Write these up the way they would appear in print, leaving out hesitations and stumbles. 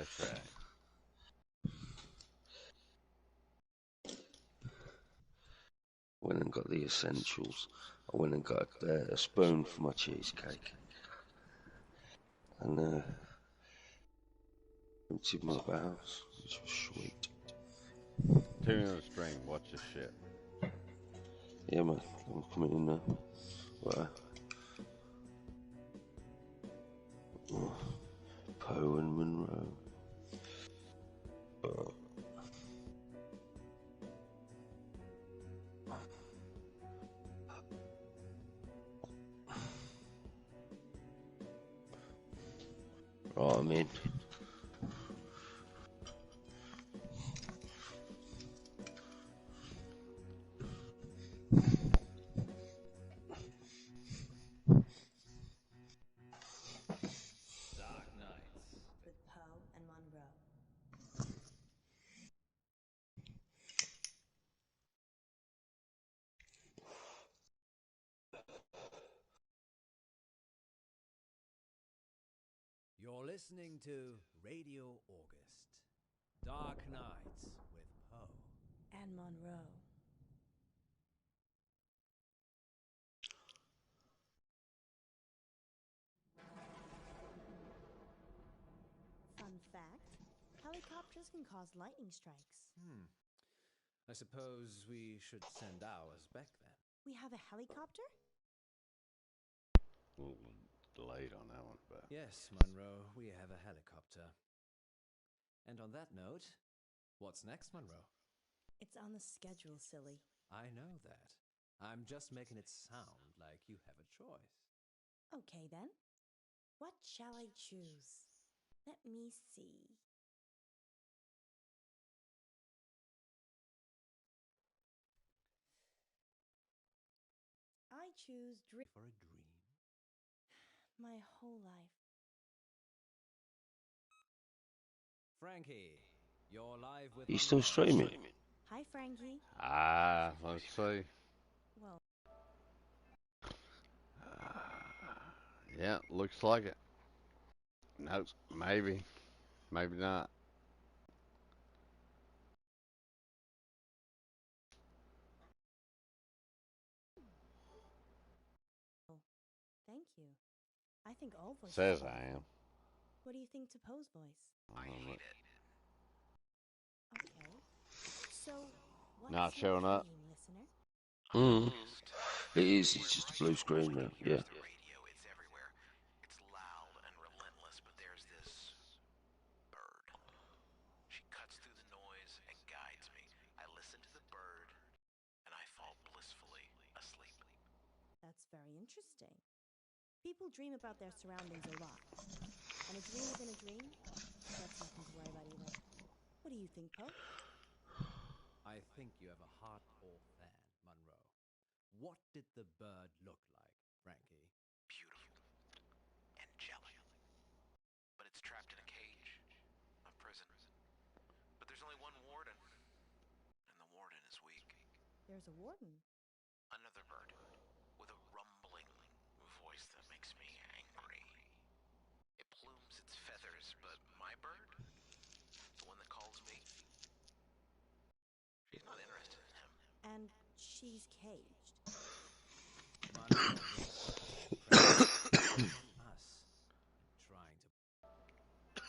That's right. Went and got the essentials. I went and got a spoon for my cheesecake. And emptied my bowels, which was sweet. Tune in the stream. Watch this shit. Yeah, man. I'm coming in now. Right. Oh, Poe and Monroe. Right, I'm in. Dark Nights with Poe and Monroe. You're listening to Radio August. Dark Nights with Poe And Monroe. Fun fact, helicopters can cause lightning strikes. I suppose we should send ours back then. We have a helicopter? A little delayed on that one, but Yes, Monroe, we have a helicopter. And on that note, what's next, Monroe? It's on the schedule, silly. I know that. I'm just making it sound like you have a choice. Okay then. What shall I choose? Let me see. I choose For a dream. my whole life. Frankie, you're live with He's still Monroe. streaming. Hi, Frankie. let's see. Well, Yeah, looks like it. Nope, maybe, maybe not. thank you. I think all voices. Says I am. What do you think to Poe's voice? I don't know. Okay. So, what's Not your showing up. dream, listener? Mm. It is. It's just a blue screen now. Yeah. The radio, it's everywhere. It's loud and relentless, but there's this bird. She cuts through the noise and guides me. I listen to the bird, and I fall blissfully asleep. That's very interesting. People dream about their surroundings a lot. And a dream within a dream? That's nothing to worry about either. What do you think, Poe? I think you have a heart all fan, Monroe. What did the bird look like, Frankie? Beautiful. Angelic. But it's trapped in a cage. A prison. But there's only one warden. And the warden is weak. There's a warden. Another bird. With a rumbling voice that makes me angry. It plumes its feathers, but my bird? The one that calls me? She's not interested in him. And she's caged. Monroe is focusing on us and trying to.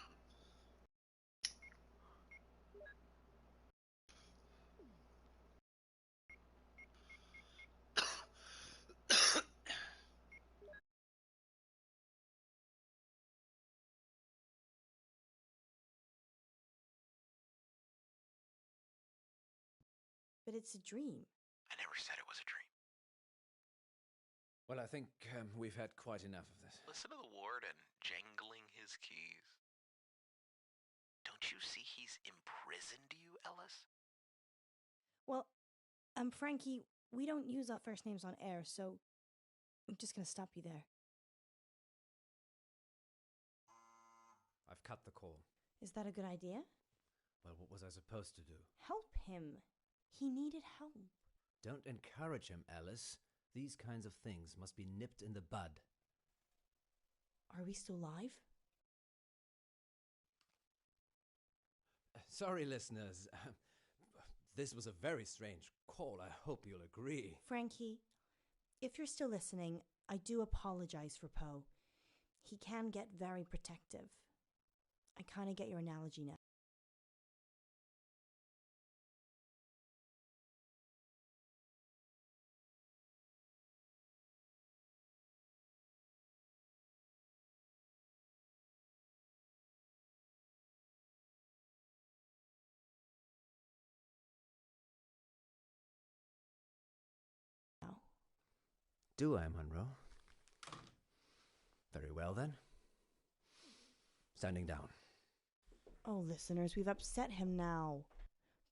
But it's a dream. I never said it was a dream. Well, I think we've had quite enough of this. Listen to the warden jangling his keys. Don't you see he's imprisoned you, Ellis? Well, Frankie, we don't use our first names on air, so I'm just gonna stop you there. I've cut the call. Is that a good idea? Well, what was I supposed to do? Help him. He needed help. Don't encourage him, Alice. These kinds of things must be nipped in the bud. Are we still live? Sorry, listeners. This was a very strange call. I hope you'll agree. Frankie, if you're still listening, I do apologize for Poe. He can get very protective. I kind of get your analogy now. Do I, Monroe? Very well, then. Standing down. Oh, listeners, we've upset him now.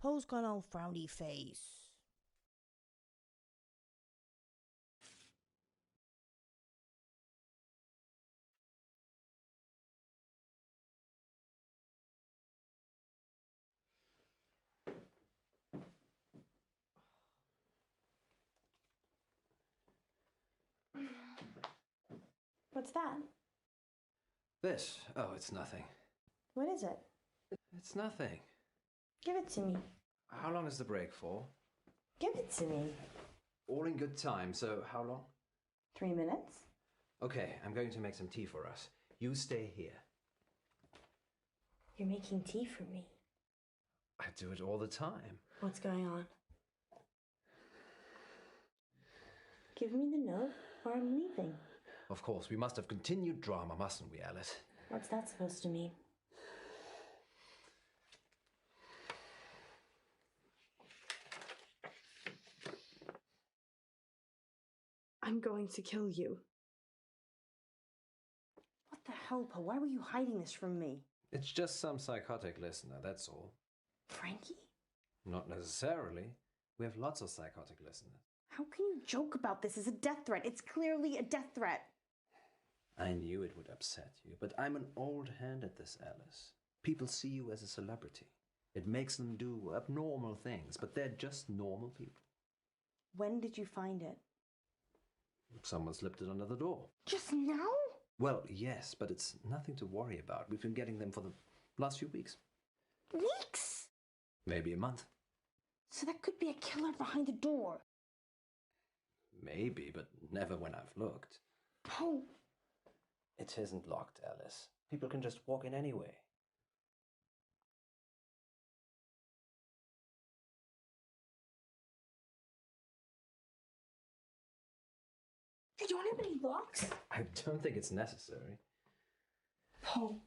Poe's gone all frowny face. What's that? This? Oh, it's nothing. What is it? It's nothing. Give it to me. How long is the break for? Give it to me. All in good time, so how long? 3 minutes? Okay, I'm going to make some tea for us. You stay here. You're making tea for me. I do it all the time. What's going on? Give me the note or I'm leaving. Of course, we must have continued drama, mustn't we, Alice? What's that supposed to mean? I'm going to kill you. What the hell, Poe? Why were you hiding this from me? It's just some psychotic listener, that's all. Frankie? Not necessarily. We have lots of psychotic listeners. How can you joke about this as a death threat? It's clearly a death threat. I knew it would upset you, but I'm an old hand at this, Alice. People see you as a celebrity. It makes them do abnormal things, but they're just normal people. When did you find it? Someone slipped it under the door. Just now? Well, yes, but it's nothing to worry about. We've been getting them for the last few weeks. Weeks? Maybe a month. So that could be a killer behind the door. Maybe, but never when I've looked. Poe. It isn't locked, Alice. People can just walk in anyway. You don't have any locks? I don't think it's necessary. Poe.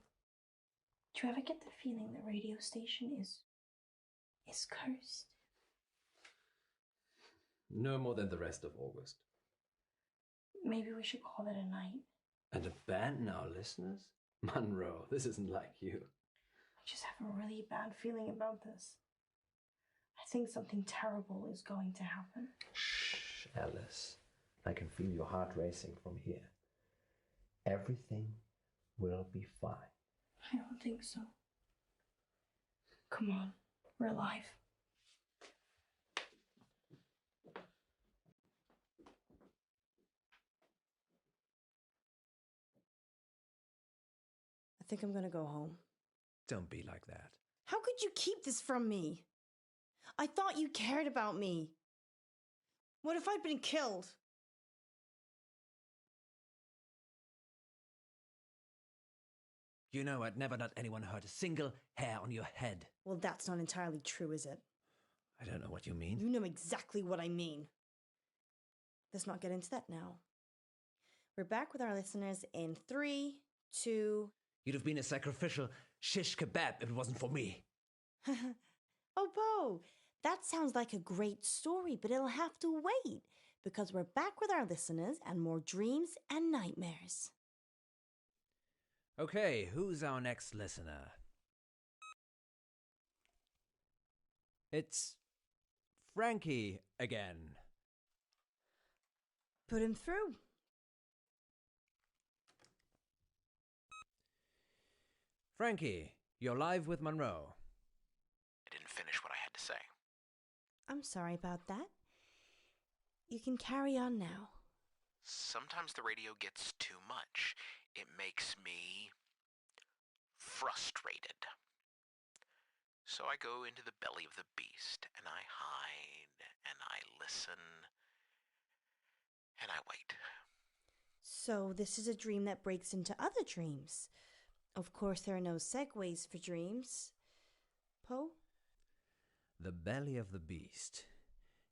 Do you ever get the feeling the radio station is cursed? No more than the rest of August. Maybe we should call it a night. And a band now, listeners? Monroe, this isn't like you. I just have a really bad feeling about this. I think something terrible is going to happen. Shh, Alice. I can feel your heart racing from here. Everything will be fine. I don't think so. Come on, we're alive. I think I'm gonna go home. Don't be like that. How could you keep this from me? I thought you cared about me. What if I'd been killed? You know I'd never let anyone hurt a single hair on your head. Well, that's not entirely true, is it? I don't know what you mean. You know exactly what I mean. Let's not get into that now. We're back with our listeners in 3, 2... You'd have been a sacrificial shish kebab if it wasn't for me. Oh, Poe, that sounds like a great story, but it'll have to wait because we're back with our listeners and more dreams and nightmares. Okay, who's our next listener? It's Frankie again. Put him through. Frankie, you're live with Monroe. I didn't finish what I had to say. I'm sorry about that. You can carry on now. Sometimes the radio gets too much. It makes me frustrated. So I go into the belly of the beast, and I hide, and I listen, and I wait. So this is a dream that breaks into other dreams. Of course, there are no segues for dreams. Poe? The belly of the beast.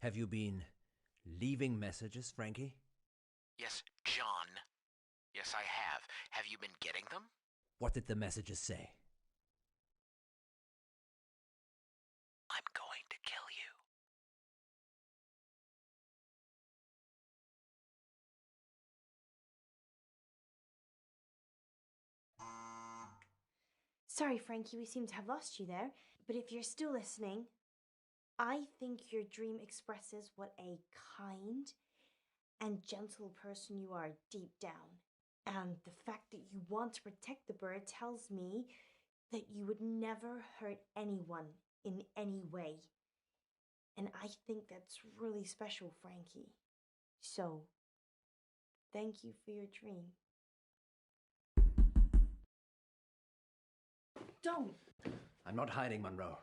Have you been leaving messages, Frankie? Yes, John. Yes, I have. Have you been getting them? What did the messages say? I'm going to kill you. Sorry, Frankie, we seem to have lost you there. But if you're still listening, I think your dream expresses what a kind and gentle person you are deep down. And the fact that you want to protect the bird tells me that you would never hurt anyone in any way. And I think that's really special, Frankie. So, thank you for your dream. Don't! I'm not hiding, Monroe.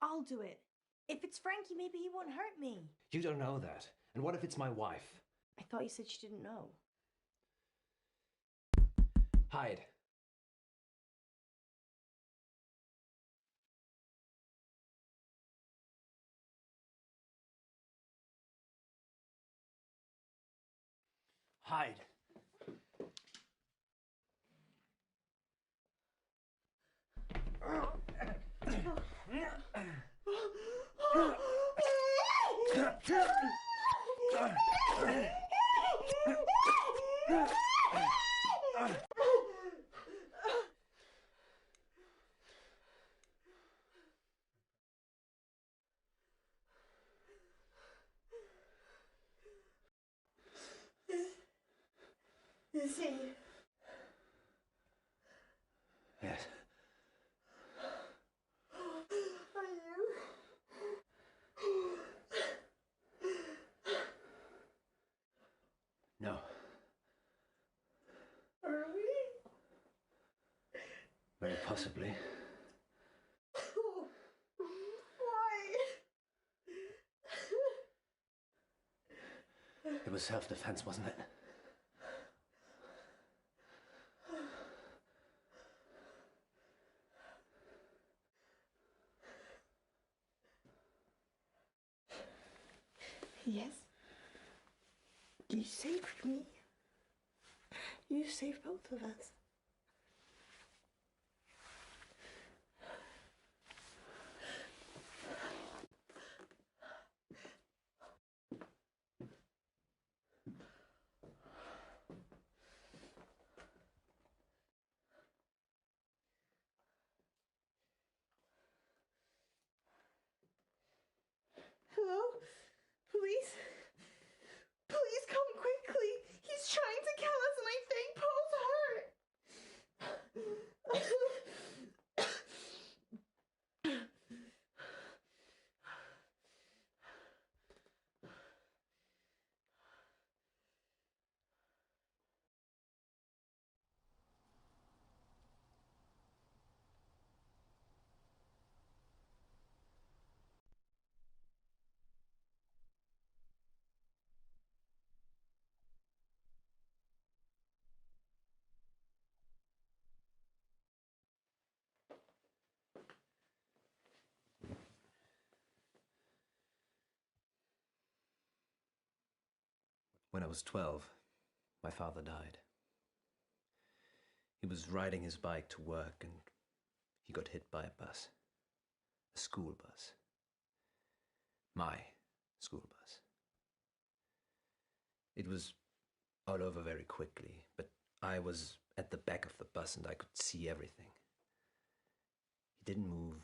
I'll do it. If it's Frankie, maybe he won't hurt me. You don't know that. And what if it's my wife? I thought you said she didn't know. Hide. Hide. Is he? Yes. Are you? No. Are we? Very possibly. Why? It was self-defense, wasn't it? Yes. You saved me. You saved both of us. Hello? Police? Please come quickly. He's trying to kill us and I think Paul's hurt. When I was 12, my father died. He was riding his bike to work and he got hit by a bus. A school bus. My school bus. It was all over very quickly, but I was at the back of the bus and I could see everything. He didn't move,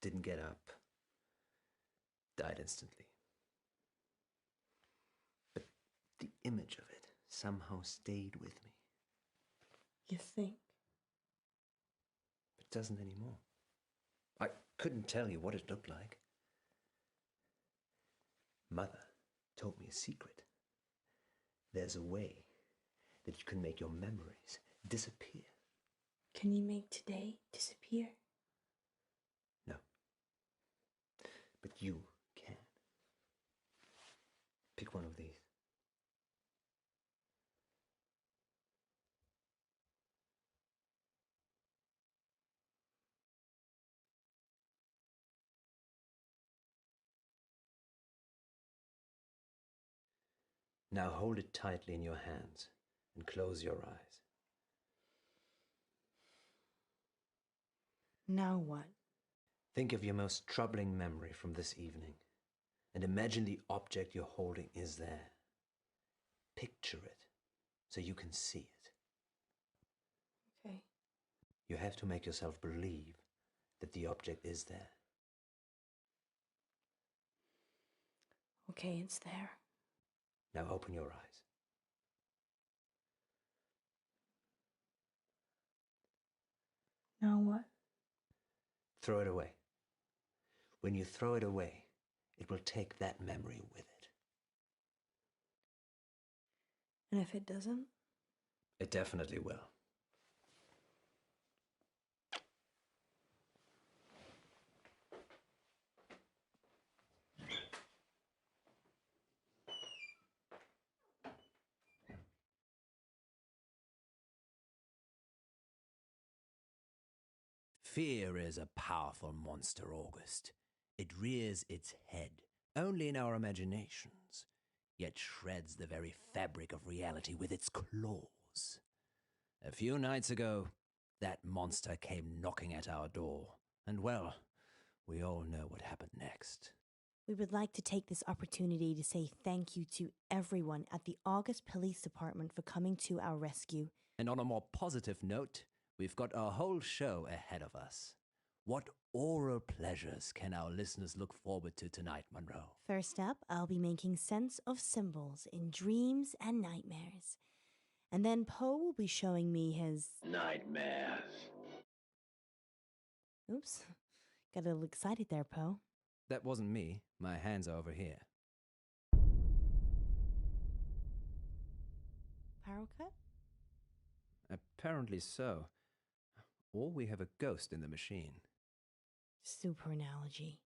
didn't get up, died instantly. But the image of it somehow stayed with me. You think? It doesn't anymore. I couldn't tell you what it looked like. Mother told me a secret. There's a way that you can make your memories disappear. Can you make today disappear? You can. Pick one of these. Now hold it tightly in your hands and close your eyes. Now what? Think of your most troubling memory from this evening and imagine the object you're holding is there. Picture it so you can see it. Okay. You have to make yourself believe that the object is there. Okay, it's there. Now open your eyes. Now what? Throw it away. When you throw it away, it will take that memory with it. And if it doesn't? It definitely will. Fear is a powerful monster, August. It rears its head only in our imaginations, yet shreds the very fabric of reality with its claws. A few nights ago, that monster came knocking at our door, and well, we all know what happened next. We would like to take this opportunity to say thank you to everyone at the August Police Department for coming to our rescue. And on a more positive note, we've got a whole show ahead of us. What oral pleasures can our listeners look forward to tonight, Monroe? First up, I'll be making sense of symbols in dreams and nightmares. And then Poe will be showing me his... Nightmares. Oops. Got a little excited there, Poe. That wasn't me. My hands are over here. Power cut? Apparently so. Or we have a ghost in the machine. Super analogy.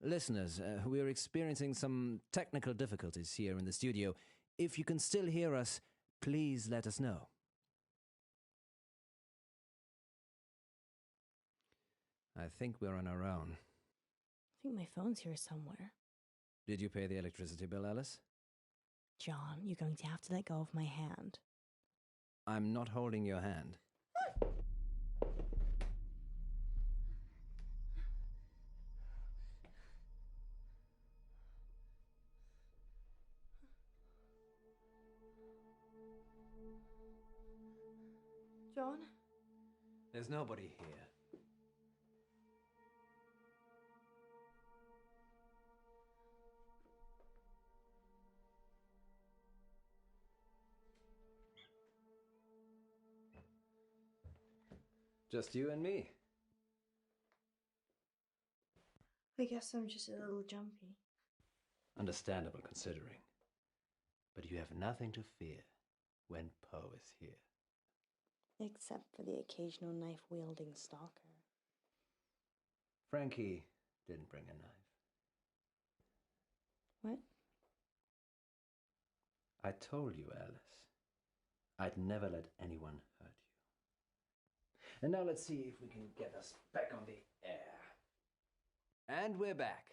Listeners, we're experiencing some technical difficulties here in the studio. If you can still hear us, please let us know. I think we're on our own. I think my phone's here somewhere. Did you pay the electricity bill, Alice? John, you're going to have to let go of my hand. I'm not holding your hand. John? There's nobody here. Just you and me. I guess I'm just a little jumpy. Understandable considering. But you have nothing to fear when Poe is here. Except for the occasional knife-wielding stalker. Frankie didn't bring a knife. What? I told you, Alice, I'd never let anyone hurt you. And now let's see if we can get us back on the air. And we're back.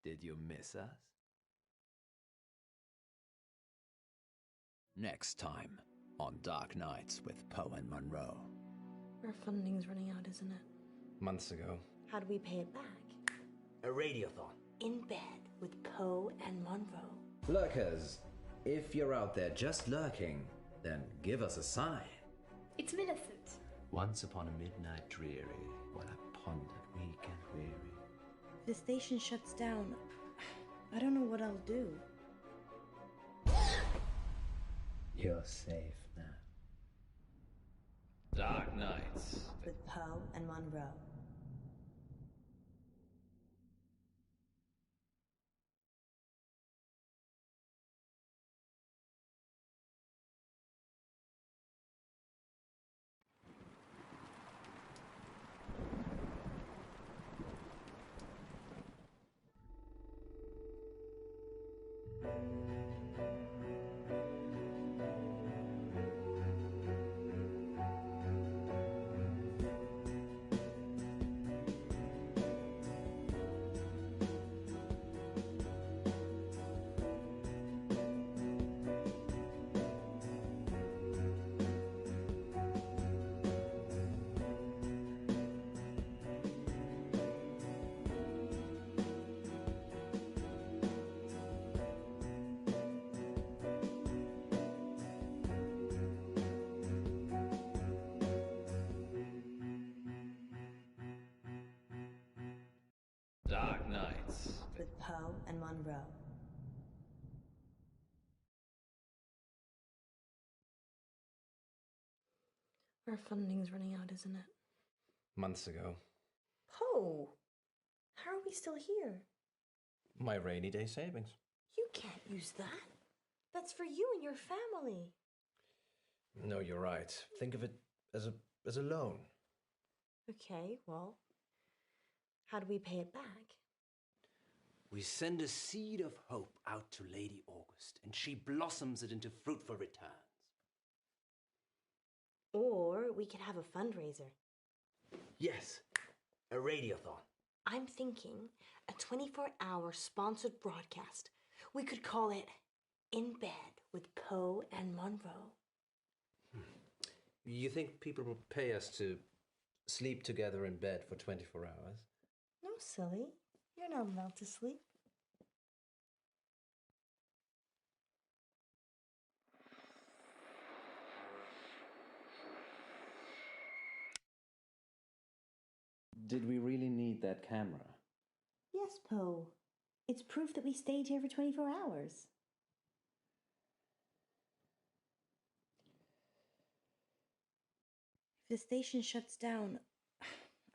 Did you miss us? Next time on Dark Nights with Poe and Monroe. Our funding's running out, isn't it? Months ago. How do we pay it back? A radiothon. In bed with Poe and Monroe. Lurkers, if you're out there just lurking, then give us a sign. It's Millicent. Once upon a midnight dreary, while I pondered weak and weary. If the station shuts down, I don't know what I'll do. You're safe now. Dark Nights. With Poe and Monroe. Poe and Monroe. Our funding's running out, isn't it? Months ago. Poe! How are we still here? My rainy day savings. You can't use that. That's for you and your family. No, you're right. Think of it as a loan. Okay, well, how do we pay it back? We send a seed of hope out to Lady August, and she blossoms it into fruitful returns. Or we could have a fundraiser. Yes, a radiothon. I'm thinking a 24-hour sponsored broadcast. We could call it In Bed with Poe and Monroe. You think people will pay us to sleep together in bed for 24 hours? No, silly. You're not allowed to sleep. Did we really need that camera? Yes, Poe. It's proof that we stayed here for 24 hours. If the station shuts down,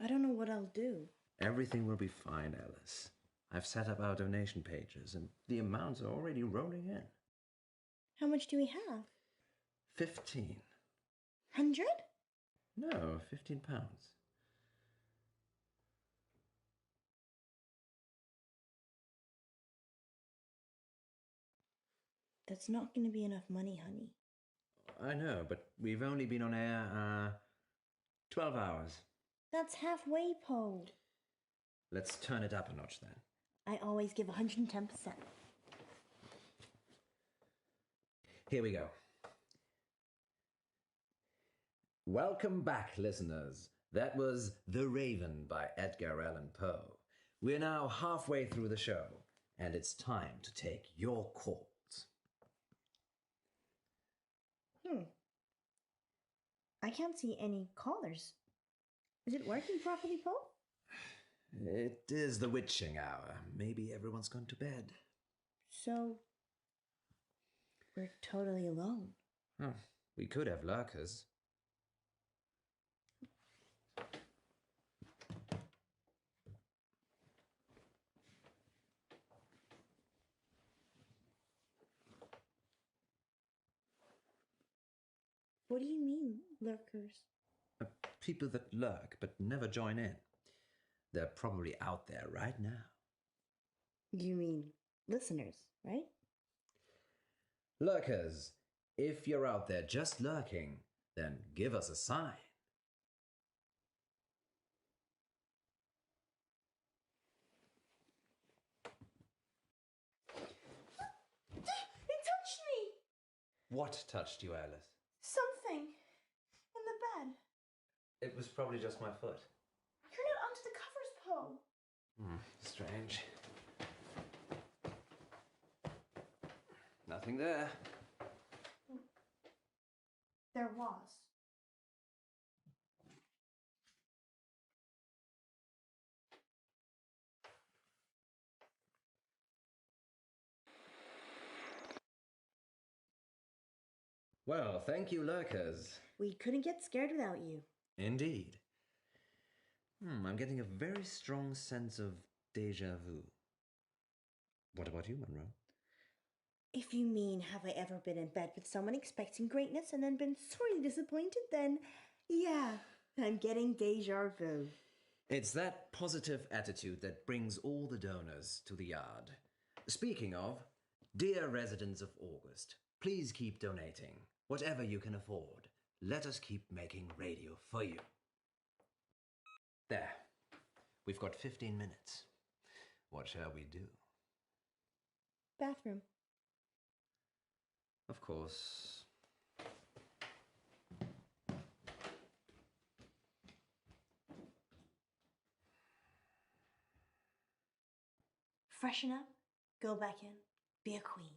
I don't know what I'll do. Everything will be fine, Alice. I've set up our donation pages, and the amounts are already rolling in. How much do we have? 15. 100? No, 15 pounds. That's not going to be enough money, honey. I know, but we've only been on air, 12 hours. That's halfway, Poe. Let's turn it up a notch then. I always give 110%. Here we go. Welcome back, listeners. That was The Raven by Edgar Allan Poe. We're now halfway through the show, and it's time to take your calls. I can't see any callers. Is it working properly, Poe? It is the witching hour. Maybe everyone's gone to bed. So, we're totally alone. Oh, we could have lurkers. What do you mean, lurkers? People that lurk but never join in. They're probably out there right now. You mean listeners, right? Lurkers, if you're out there just lurking, then give us a sign. It touched me! What touched you, Alice? Something. In the bed. It was probably just my foot. You're not under the covers, Poe. Strange. Nothing there. There was. Well, thank you, lurkers. We couldn't get scared without you. Indeed. I'm getting a very strong sense of déjà vu. What about you, Monroe? If you mean, have I ever been in bed with someone expecting greatness and then been sorely disappointed, then yeah, I'm getting deja vu. It's that positive attitude that brings all the donors to the yard. Speaking of, dear residents of August, please keep donating. Whatever you can afford. Let us keep making radio for you. There. We've got 15 minutes. What shall we do? Bathroom. Of course. Freshen up, go back in, be a queen.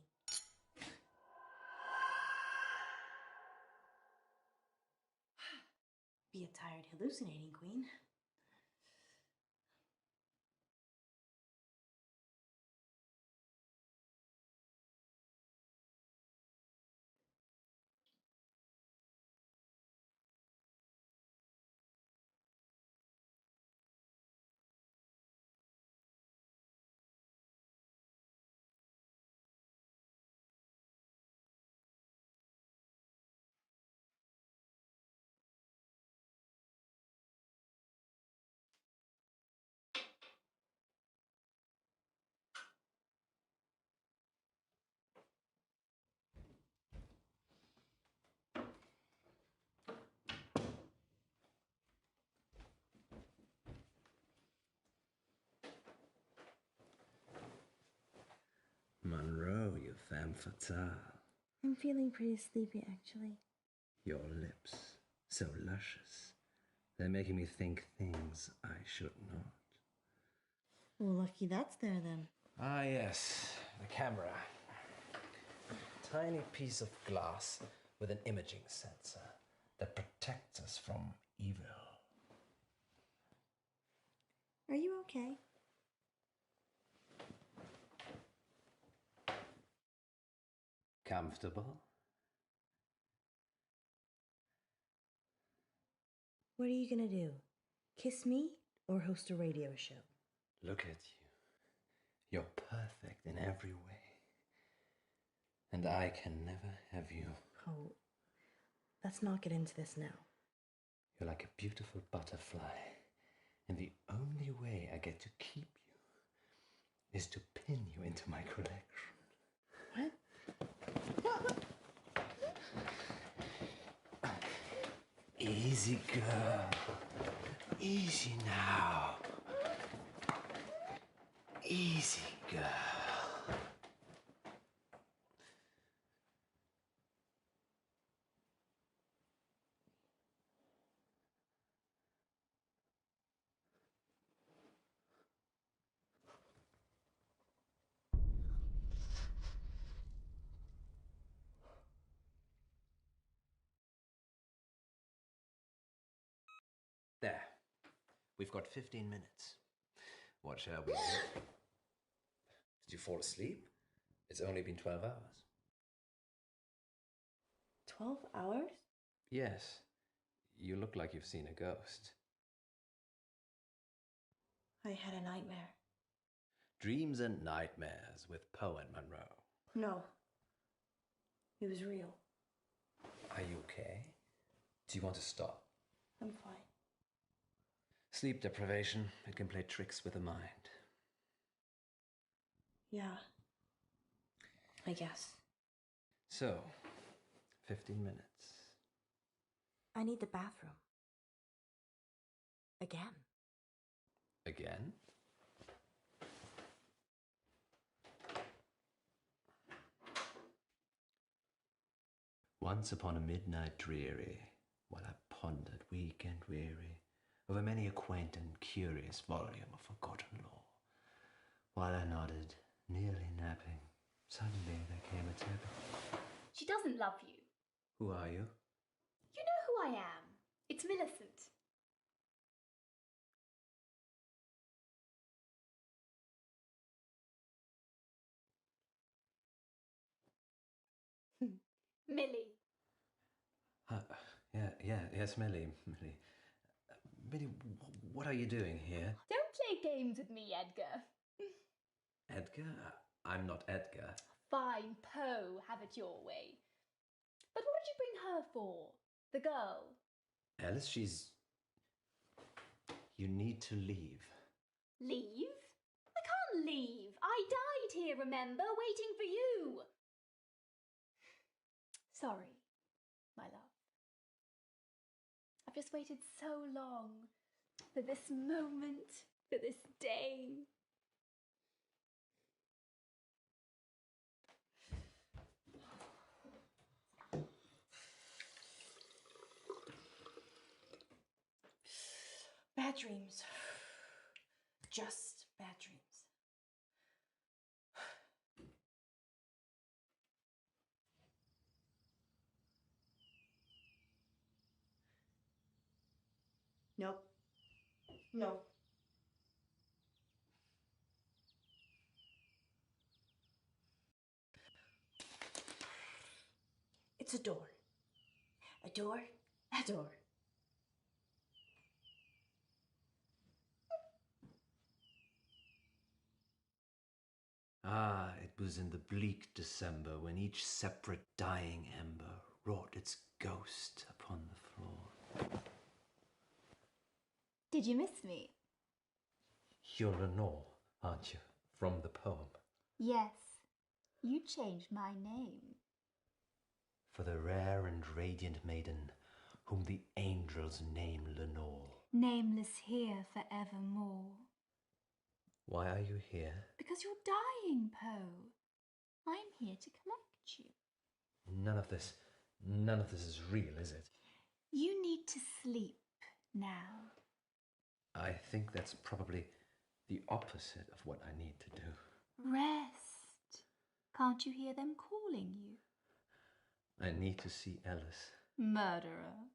Be a tired, hallucinating queen. fatale. I'm feeling pretty sleepy, actually. Your lips, so luscious. They're making me think things I should not. Well, lucky that's there then. Ah, yes, the camera. Tiny piece of glass with an imaging sensor that protects us from evil. Are you okay? Comfortable? What are you gonna do? Kiss me or host a radio show? Look at you. You're perfect in every way. And I can never have you. Oh, let's not get into this now. You're like a beautiful butterfly. And the only way I get to keep you is to pin you into my collection. What? Easy, girl. Easy now. Easy, girl. There. We've got 15 minutes. What shall we do? Did you fall asleep? It's only been 12 hours. 12 hours? Yes. You look like you've seen a ghost. I had a nightmare. Dreams and Nightmares with Poe and Monroe. No. It was real. Are you okay? Do you want to stop? I'm fine. Sleep deprivation, it can play tricks with the mind. Yeah. I guess. So, 15 minutes. I need the bathroom. Again. Again? Once upon a midnight dreary, while I pondered weak and weary over many a quaint and curious volume of forgotten lore, while I nodded, nearly napping, suddenly there came a tapping. She doesn't love you. Who are you? You know who I am. It's Millicent. Millie. Yes, Millie. Millie, what are you doing here? Don't play games with me, Edgar. Edgar? I'm not Edgar. Fine, Poe, have it your way. But what did you bring her for? The girl? Alice, You need to leave. Leave? I can't leave. I died here, remember, waiting for you. Sorry, my love. I've just waited so long for this moment, for this day. Bad dreams. Just bad dreams. Nope. No. It's a door. A door. A door. Ah, it was in the bleak December when each separate dying ember wrought its ghost upon the floor. Did you miss me? You're Lenore, aren't you? From the poem. Yes. You changed my name. For the rare and radiant maiden whom the angels name Lenore. Nameless here forevermore. Why are you here? Because you're dying, Poe. I'm here to collect you. None of this is real, is it? You need to sleep now. I think that's probably the opposite of what I need to do. Rest. Can't you hear them calling you? I need to see Alice. Murderer.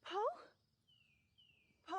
Poe? Poe?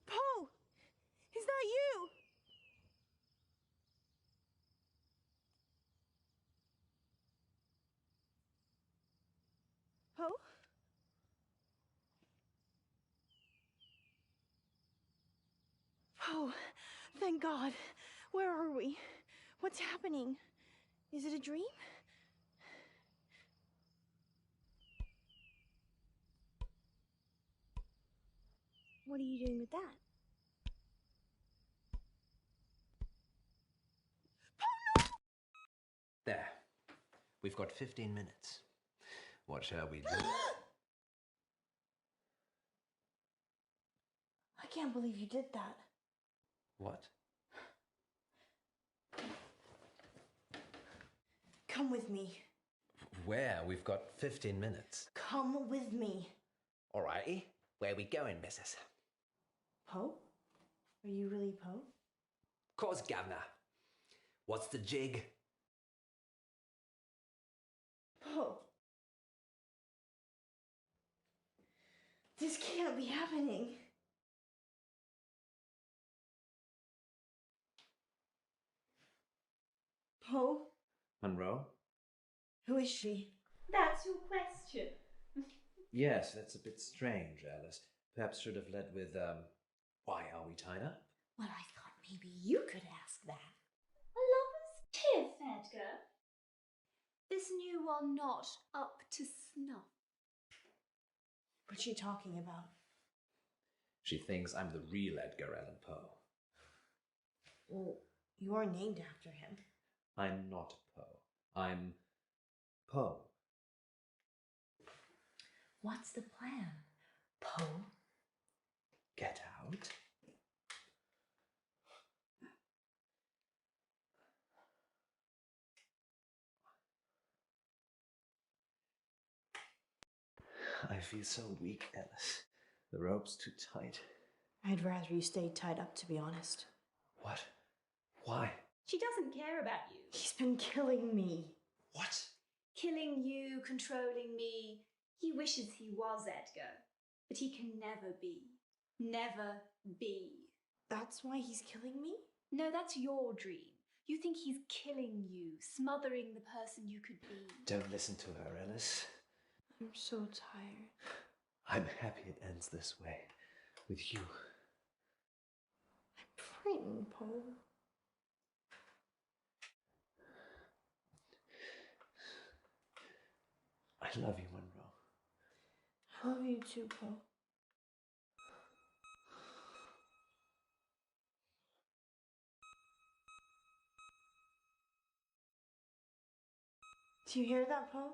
Poe! Is that you? Poe? Oh, thank God. Where are we? What's happening? Is it a dream? What are you doing with that? There. We've got 15 minutes. What shall we do? I can't believe you did that. What? Come with me. Where? We've got 15 minutes. Come with me. All righty. Where we going, missus? Poe? Are you really Poe? Course, governor. What's the jig? Poe. This can't be happening. Poe? Monroe? Who is she? That's your question. Yes, that's a bit strange, Alice. Perhaps should have led with, why are we tied up? Well, I thought maybe you could ask that. A lover's tiff, Edgar. This new one not up to snuff. What's she talking about? She thinks I'm the real Edgar Allan Poe. Well, you are named after him. I'm not Poe. I'm Poe. What's the plan, Poe? Get out. I feel so weak, Alice. The rope's too tight. I'd rather you stayed tied up, to be honest. What? Why? She doesn't care about you. He's been killing me. What? Killing you, controlling me. He wishes he was Edgar, but he can never be. Never be. That's why he's killing me? No, that's your dream. You think he's killing you, smothering the person you could be. Don't listen to her, Alice. I'm so tired. I'm happy it ends this way. With you. I'm frightened, Poe. I love you, Monroe. I love you too, Poe. Do you hear that, Poe?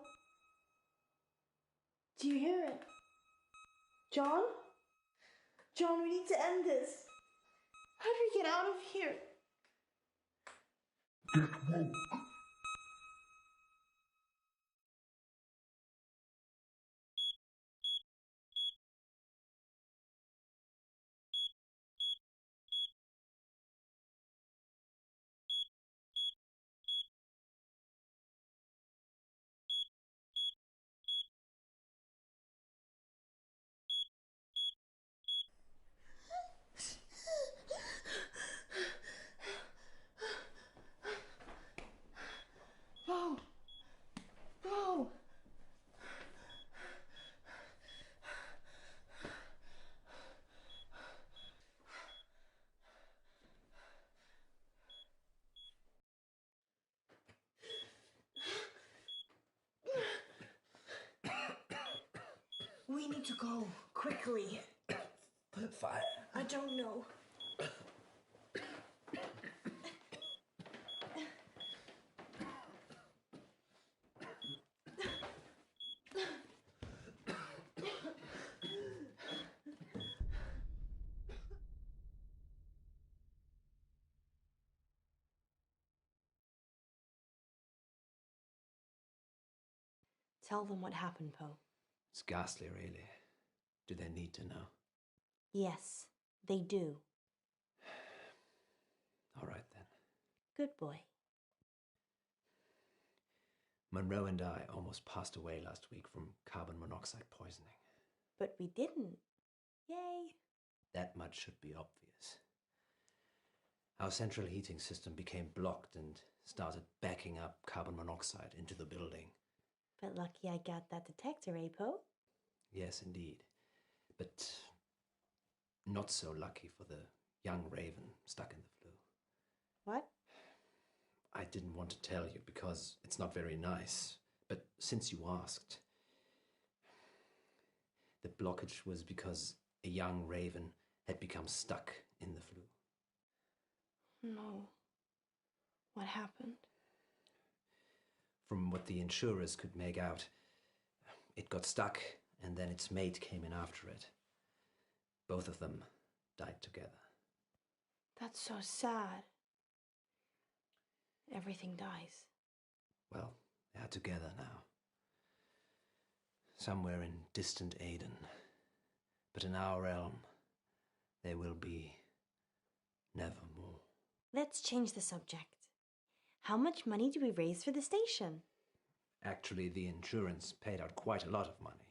Do you hear it? John? John, we need to end this. How do we get out of here? Poe! Poe! We need to go quickly. Fire. I don't know. Tell them what happened, Poe. It's ghastly, really. Do they need to know? Yes, they do. All right, then. Good boy. Monroe and I almost passed away last week from carbon monoxide poisoning. But we didn't. Yay. That much should be obvious. Our central heating system became blocked and started backing up carbon monoxide into the building. But lucky I got that detector, eh, Poe? Yes, indeed. But not so lucky for the young raven stuck in the flue. What? I didn't want to tell you because it's not very nice. But since you asked, the blockage was because a young raven had become stuck in the flue. No. What happened? From what the insurers could make out, it got stuck and then its mate came in after it. Both of them died together. That's so sad. Everything dies. Well, they are together now. Somewhere in distant Aden. But in our realm, they will be nevermore. Let's change the subject. How much money do we raise for the station? Actually, the insurance paid out quite a lot of money.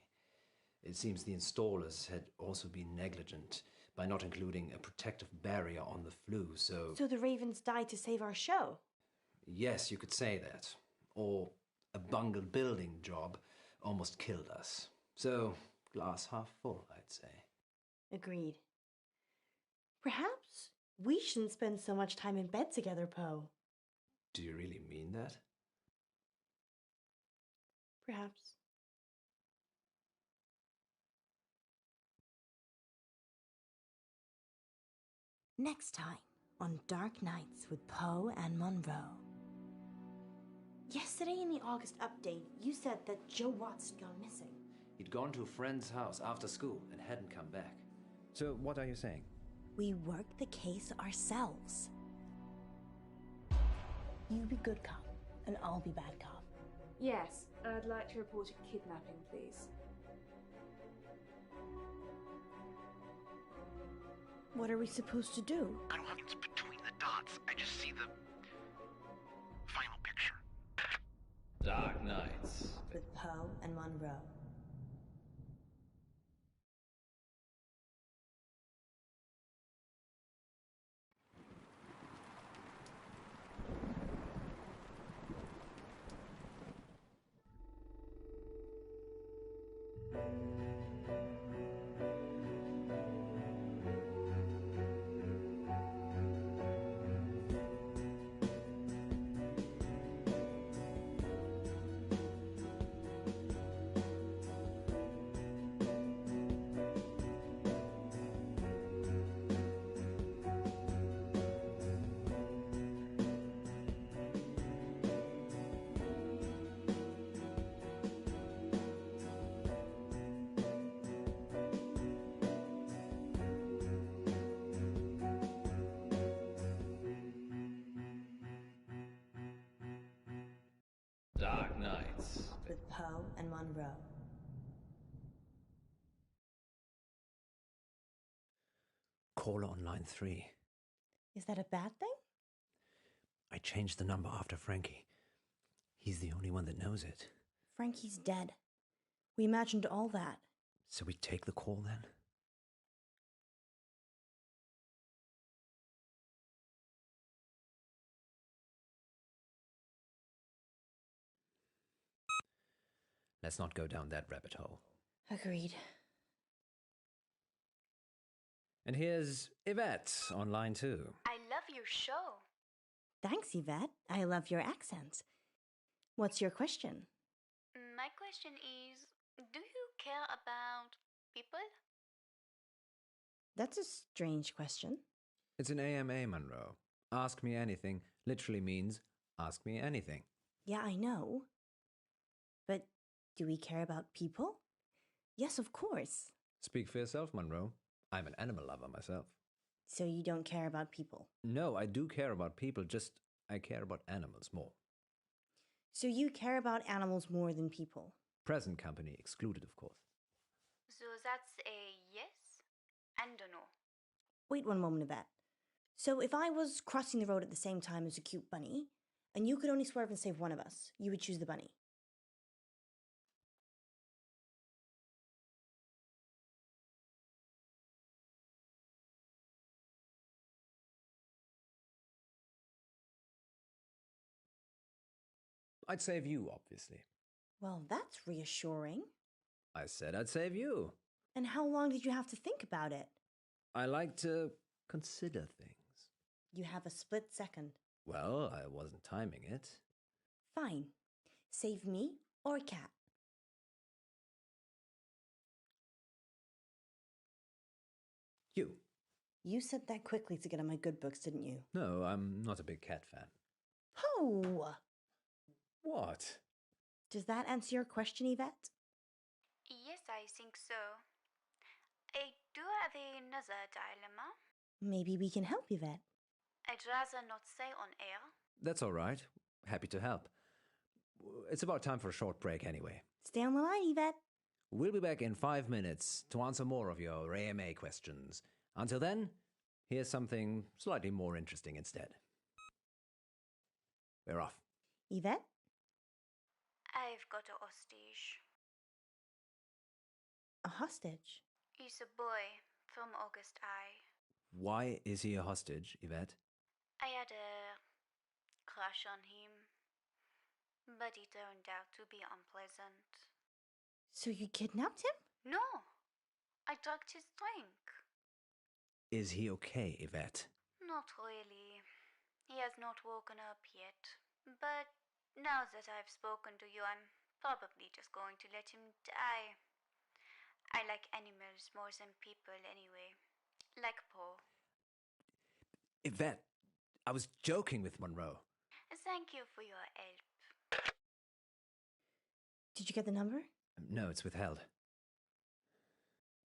It seems the installers had also been negligent by not including a protective barrier on the flue, so... So the ravens died to save our show? Yes, you could say that. Or a bungled building job almost killed us. So, glass half full, I'd say. Agreed. Perhaps we shouldn't spend so much time in bed together, Poe. Do you really mean that? Perhaps. Next time on Dark Nights with Poe and Monroe. Yesterday in the August update, you said that Joe Watts had gone missing. He'd gone to a friend's house after school and hadn't come back. So, what are you saying? We worked the case ourselves. You be good cop, and I'll be bad cop. Yes, I'd like to report a kidnapping, please. What are we supposed to do? I don't have it's between the dots. I just see the final picture. Dark Nights. With Poe and Monroe. Poe and Monroe. Caller on line 3. Is that a bad thing? I changed the number after Frankie. He's the only one that knows it. Frankie's dead. We imagined all that. So we take the call then? Let's not go down that rabbit hole. Agreed. And here's Yvette on line 2. I love your show. Thanks, Yvette. I love your accent. What's your question? My question is, do you care about people? That's a strange question. It's an AMA, Monroe. Ask me anything literally means ask me anything. Yeah, I know. But do we care about people? Yes, of course. Speak for yourself, Monroe. I'm an animal lover myself. So you don't care about people? No, I do care about people, just I care about animals more. So you care about animals more than people? Present company excluded, of course. So that's a yes and a no. Wait one moment, Yvette. So if I was crossing the road at the same time as a cute bunny, and you could only swerve and save one of us, you would choose the bunny? I'd save you, obviously. Well, that's reassuring. I said I'd save you. And how long did you have to think about it? I like to consider things. You have a split second. Well, I wasn't timing it. Fine. Save me or a cat. You. You said that quickly to get on my good books, didn't you? No, I'm not a big cat fan. Oh! What? Does that answer your question, Yvette? Yes, I think so. I do have another dilemma. Maybe we can help, Yvette. I'd rather not say on air. That's all right. Happy to help. It's about time for a short break anyway. Stay on the line, Yvette. We'll be back in 5 minutes to answer more of your AMA questions. Until then, here's something slightly more interesting instead. We're off. Yvette? I've got a hostage. A hostage? He's a boy from August High. Why is he a hostage, Yvette? I had a crush on him, but he turned out to be unpleasant. So you kidnapped him? No, I drugged his drink. Is he okay, Yvette? Not really. He has not woken up yet. But now that I've spoken to you, I'm probably just going to let him die. I like animals more than people anyway. Like Poe. Yvette, I was joking with Monroe. Thank you for your help. Did you get the number? No, it's withheld.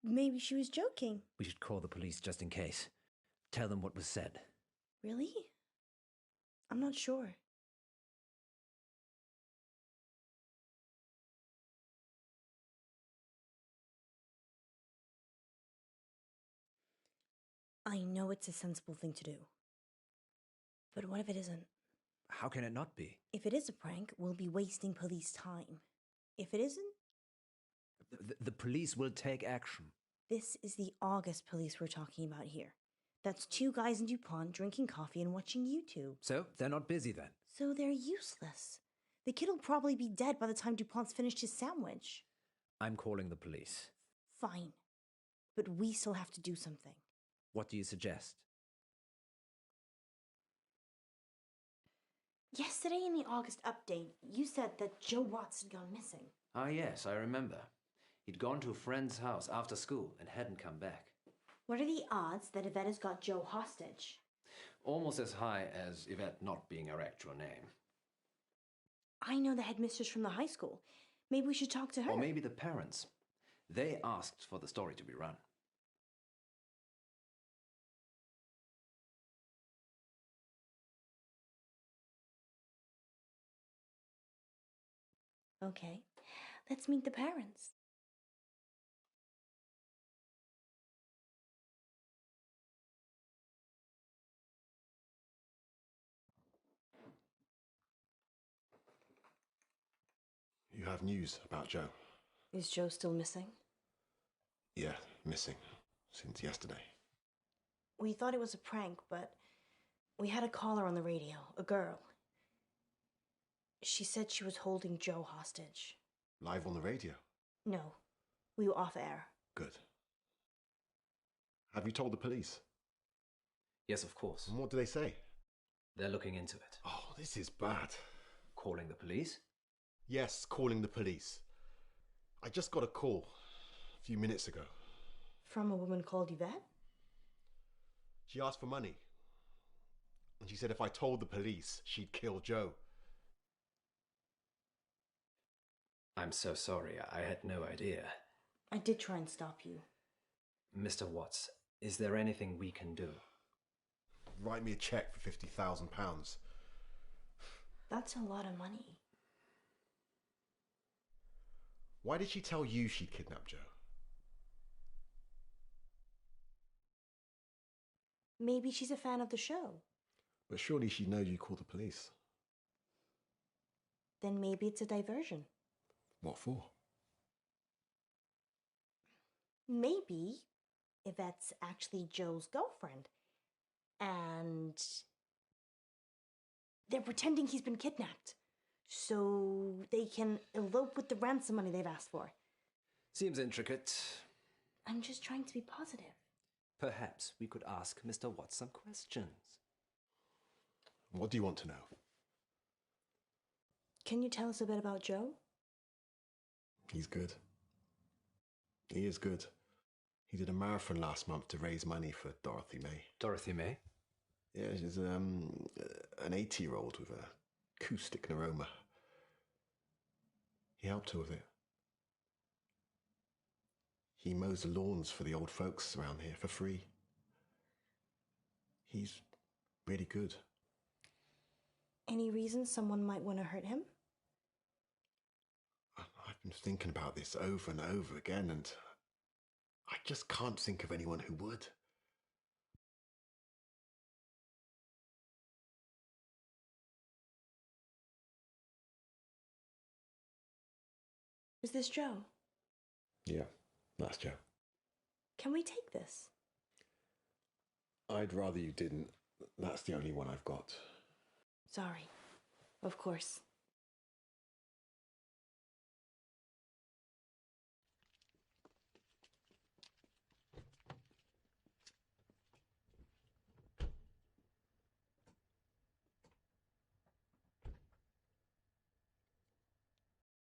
Maybe she was joking. We should call the police just in case. Tell them what was said. Really? I'm not sure. I know it's a sensible thing to do. But what if it isn't? How can it not be? If it is a prank, we'll be wasting police time. If it isn't, The police will take action. this is the August police we're talking about here. That's 2 guys in DuPont drinking coffee and watching YouTube. So, they're not busy then? So they're useless. The kid will probably be dead by the time DuPont's finished his sandwich. I'm calling the police. Fine. But we still have to do something. What do you suggest? Yesterday in the August update, you said that Joe Watts had gone missing. Ah, yes, I remember. He'd gone to a friend's house after school and hadn't come back. What are the odds that Yvette has got Joe hostage? Almost as high as Yvette not being her actual name. I know the headmistress from the high school. Maybe we should talk to her. Or maybe the parents. They asked for the story to be run. Okay, let's meet the parents. You have news about Joe? Is Joe still missing? Yeah, missing. Since yesterday. We thought it was a prank, but we had a caller on the radio, a girl. She said she was holding Joe hostage. Live on the radio? No, we were off air. Good. Have you told the police? Yes, of course. And what do they say? They're looking into it. Oh, this is bad. Calling the police? Yes, calling the police. I just got a call a few minutes ago. From a woman called Yvette? She asked for money. And she said if I told the police, she'd kill Joe. I'm so sorry. I had no idea. I did try and stop you. Mr. Watts, is there anything we can do? Write me a cheque for £50,000. That's a lot of money. Why did she tell you she'd kidnapped Joe? Maybe she's a fan of the show. But surely she'd know you called the police. Then maybe it's a diversion. What for? Maybe Yvette's actually Joe's girlfriend. And they're pretending he's been kidnapped so they can elope with the ransom money they've asked for. Seems intricate. I'm just trying to be positive. Perhaps we could ask Mr. Watts some questions. What do you want to know? Can you tell us a bit about Joe? He's good. He is good. He did a marathon last month to raise money for Dorothy May. Dorothy May? Yeah, she's an 80-year-old with a acoustic neuroma. He helped her with it. He mows the lawns for the old folks around here for free. He's really good. Any reason someone might want to hurt him? I've been thinking about this over and over again, and I just can't think of anyone who would. Is this Joe? Yeah, that's Joe. Can we take this? I'd rather you didn't. That's the only one I've got. Sorry. Of course.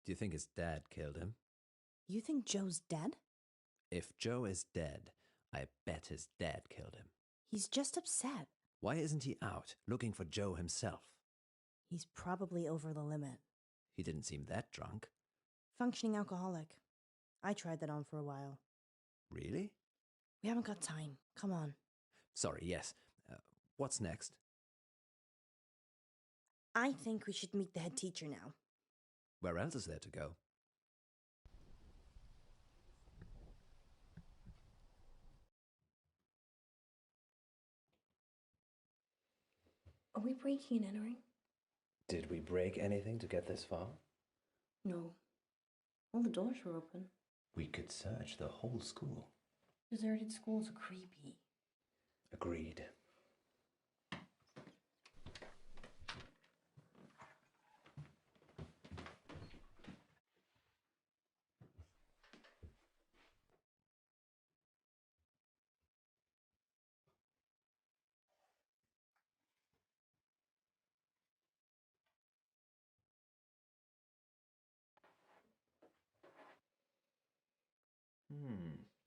Do you think his dad killed him? You think Joe's dead? If Joe is dead, I bet his dad killed him. He's just upset. Why isn't he out looking for Joe himself? He's probably over the limit. He didn't seem that drunk. Functioning alcoholic. I tried that on for a while. Really? We haven't got time. Come on. Sorry, yes. What's next? I think we should meet the head teacher now. Where else is there to go? Are we breaking and entering? Did we break anything to get this far? No. All the doors were open. We could search the whole school. Deserted schools are creepy. Agreed.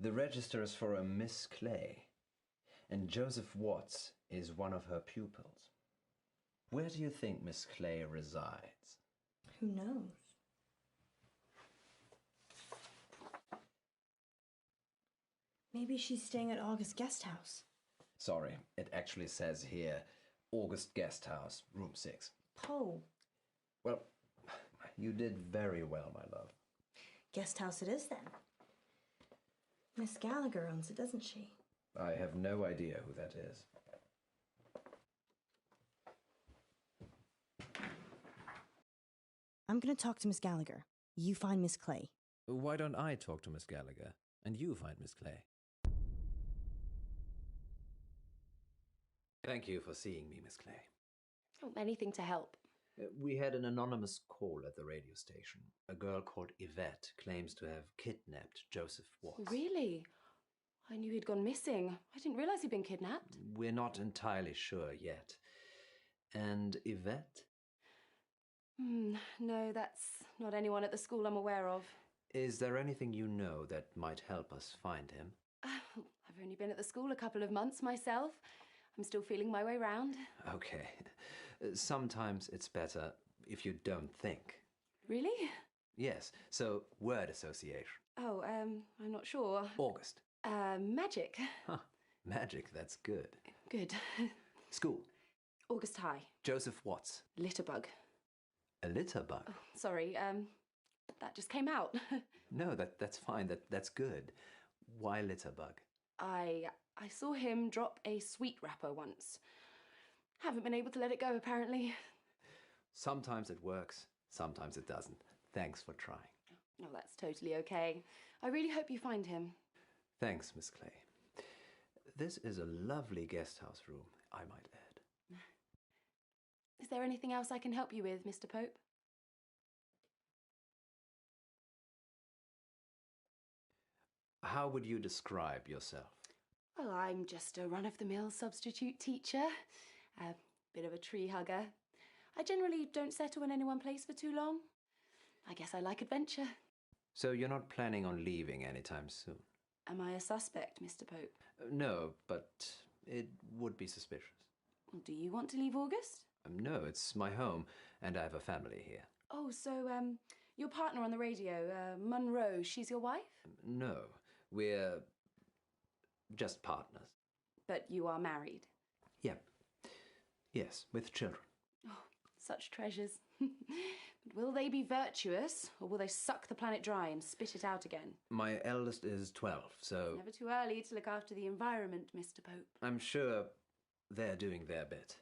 The register is for a Miss Clay, and Joseph Watts is one of her pupils. Where do you think Miss Clay resides? Who knows? Maybe she's staying at August Guest House. Sorry, it actually says here, August Guest House, room 6. Poe. Well, You did very well, my love. Guest house it is then. Miss Gallagher owns it, doesn't she? I have no idea who that is. I'm going to talk to Miss Gallagher. You find Miss Clay. Why don't I talk to Miss Gallagher, and you find Miss Clay? Thank you for seeing me, Miss Clay. Oh, anything to help. We had an anonymous call at the radio station. A girl called Yvette claims to have kidnapped Joseph Watts. Really? I knew he'd gone missing. I didn't realize he'd been kidnapped. We're not entirely sure yet. And Yvette? No, that's not anyone at the school I'm aware of. Is there anything you know that might help us find him? I've only been at the school a couple of months myself. I'm still feeling my way round. Okay. Sometimes it's better if you don't think. Really? Yes, so word association. Oh, I'm not sure. August. Magic. Huh. Magic, that's good. Good. School. August High. Joseph Watts. Litterbug. A litter bug? Oh, sorry, that just came out. No, that's fine. That's good. Why litterbug? I saw him drop a sweet wrapper once. Haven't been able to let it go, apparently. Sometimes it works, sometimes it doesn't. Thanks for trying. Oh, that's totally okay. I really hope you find him. Thanks, Miss Clay. This is a lovely guest house room, I might add. Is there anything else I can help you with, Mr. Pope? How would you describe yourself? Well, I'm just a run-of-the-mill substitute teacher. A bit of a tree hugger. I generally don't settle in any one place for too long. I guess I like adventure. So you're not planning on leaving anytime soon? Am I a suspect, Mr. Pope? No, but it would be suspicious. Do you want to leave August? No, it's my home, and I have a family here. Oh, so, your partner on the radio, Monroe, she's your wife? No, we're just partners. But you are married? Yeah. Yes, with children. Oh, such treasures. But will they be virtuous, or will they suck the planet dry and spit it out again? My eldest is 12, so... Never too early to look after the environment, Mr. Pope. I'm sure they're doing their bit.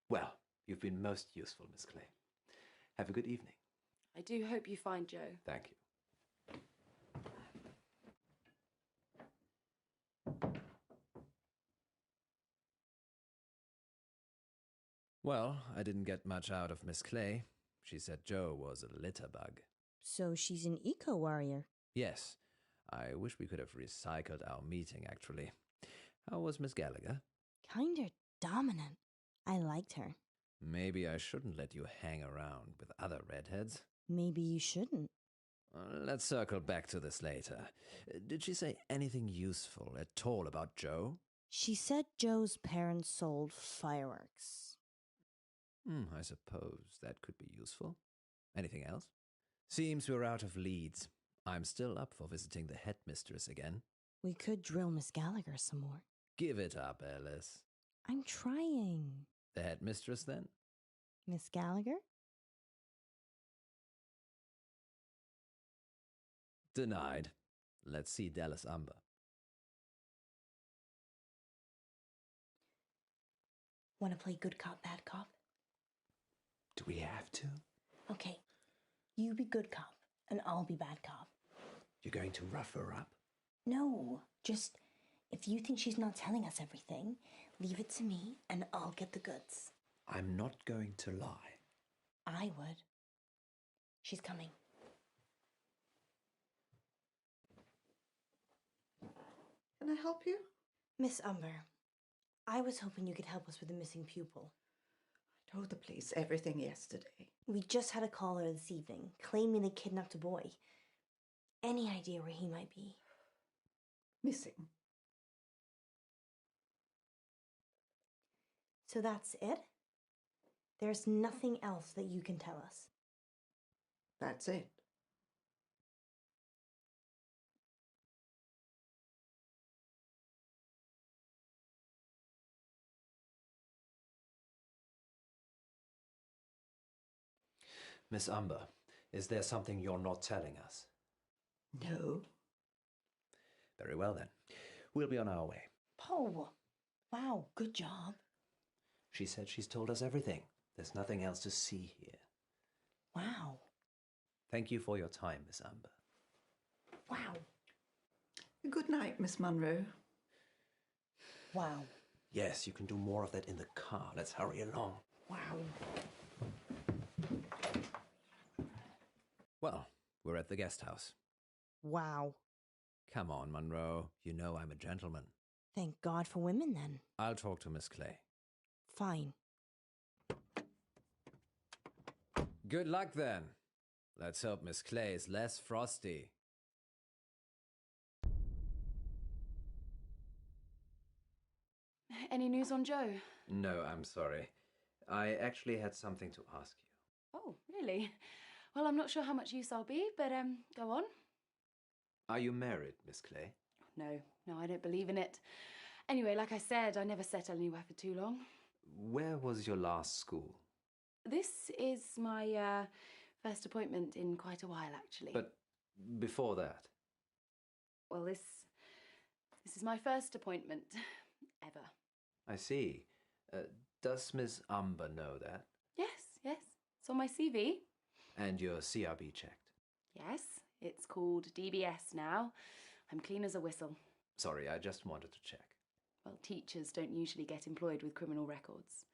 Well, you've been most useful, Miss Clay. Have a good evening. I do hope you find Joe. Thank you. Well, I didn't get much out of Miss Clay. She said Joe was a litter bug. So she's an eco-warrior. Yes. I wish we could have recycled our meeting, actually. How was Miss Gallagher? Kinda dominant. I liked her. Maybe I shouldn't let you hang around with other redheads. Maybe you shouldn't. Let's circle back to this later. Did she say anything useful at all about Joe? She said Joe's parents sold fireworks. I suppose that could be useful. Anything else? Seems we're out of leads. I'm still up for visiting the headmistress again. We could drill Miss Gallagher some more. Give it up, Alice. I'm trying. The headmistress, then? Miss Gallagher? Denied. Let's see Dallas Umber. Want to play good cop, bad cop? Do we have to? Okay. You be good cop, and I'll be bad cop. You're going to rough her up? No, just if you think she's not telling us everything, leave it to me, and I'll get the goods. I'm not going to lie. I would. She's coming. Can I help you? Miss Umber, I was hoping you could help us with the missing pupil. I told the police everything yesterday. We just had a caller this evening, claiming they kidnapped a boy. Any idea where he might be? Missing. So that's it? There's nothing else that you can tell us? That's it. Miss Umber, is there something you're not telling us? No. Very well then. We'll be on our way. Poe, wow, good job. She said she's told us everything. There's nothing else to see here. Wow. Thank you for your time, Miss Umber. Wow. Good night, Miss Monroe. Wow. Yes, you can do more of that in the car. Let's hurry along. Wow. Well, we're at the guest house. Wow. Come on, Monroe. You know I'm a gentleman. Thank God for women, then. I'll talk to Miss Clay. Fine. Good luck, then. Let's hope Miss Clay is less frosty. Any news on Joe? No, I'm sorry. I actually had something to ask you. Oh, really? Well, I'm not sure how much use I'll be, but go on. Are you married, Miss Clay? No, I don't believe in it. Anyway, like I said, I never settle anywhere for too long. Where was your last school? This is my first appointment in quite a while, actually. But before that? Well, this is my first appointment ever. I see. Does Miss Umber know that? Yes. It's on my CV. And your CRB checked? Yes, it's called DBS now. I'm clean as a whistle. Sorry, I just wanted to check. Well, teachers don't usually get employed with criminal records.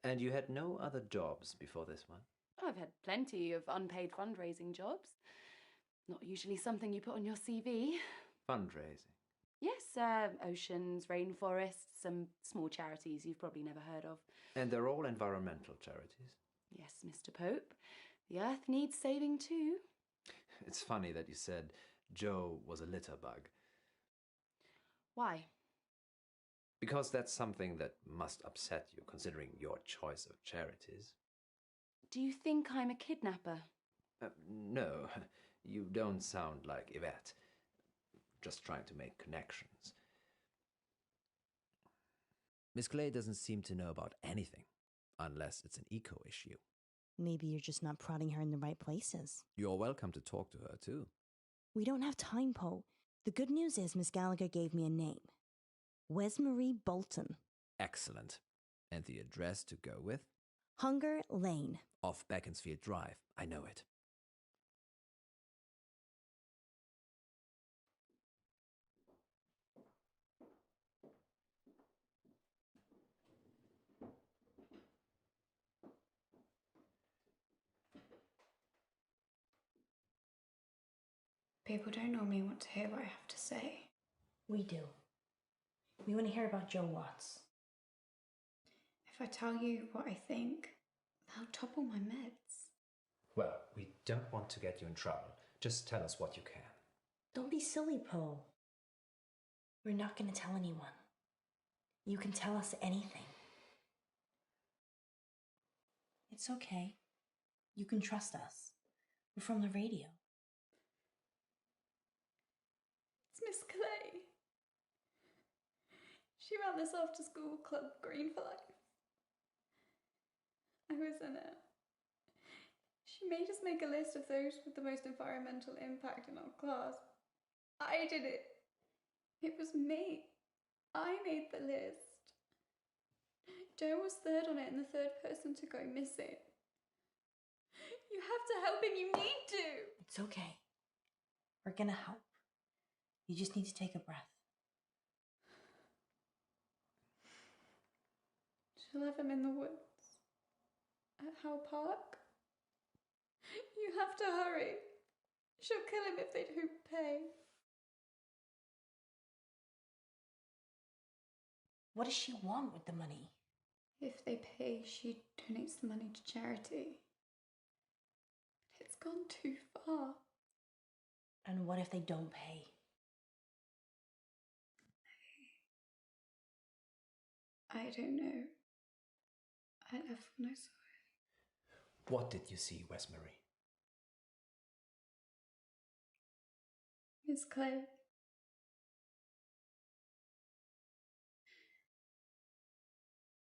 And you had no other jobs before this one? I've had plenty of unpaid fundraising jobs. Not usually something you put on your CV. Fundraising? Yes, oceans, rainforests, some small charities you've probably never heard of. And they're all environmental charities? Yes, Mr. Pope. The earth needs saving too. It's funny that you said Joe was a litter bug. Why? Because that's something that must upset you, considering your choice of charities. Do you think I'm a kidnapper? No, you don't sound like Yvette. Just trying to make connections. Miss Clay doesn't seem to know about anything, unless it's an eco issue. Maybe you're just not prodding her in the right places. You're welcome to talk to her, too. We don't have time, Poe. The good news is Miss Gallagher gave me a name. Wesmarie Bolton. Excellent. And the address to go with? Hunger Lane. Off Beaconsfield Drive. I know it. People don't normally want to hear what I have to say. We do. We want to hear about Joe Watts. If I tell you what I think, they'll topple my meds. Well, we don't want to get you in trouble. Just tell us what you can. Don't be silly, Poe. We're not going to tell anyone. You can tell us anything. It's okay. You can trust us. We're from the radio. It's Miss Clay. She ran this after school club, Green for Life. I was in it. She made us make a list of those with the most environmental impact in our class. I did it. It was me. I made the list. Joe was third on it and the third person to go missing. You have to help him. You need to. It's okay. We're going to help. You just need to take a breath. She'll have him in the woods. At Howe Park. You have to hurry. She'll kill him if they don't pay. What does she want with the money? If they pay, she donates the money to charity. But it's gone too far. And what if they don't pay? I don't know. I left when I saw it. What did you see, Wesmarie? Miss Clay.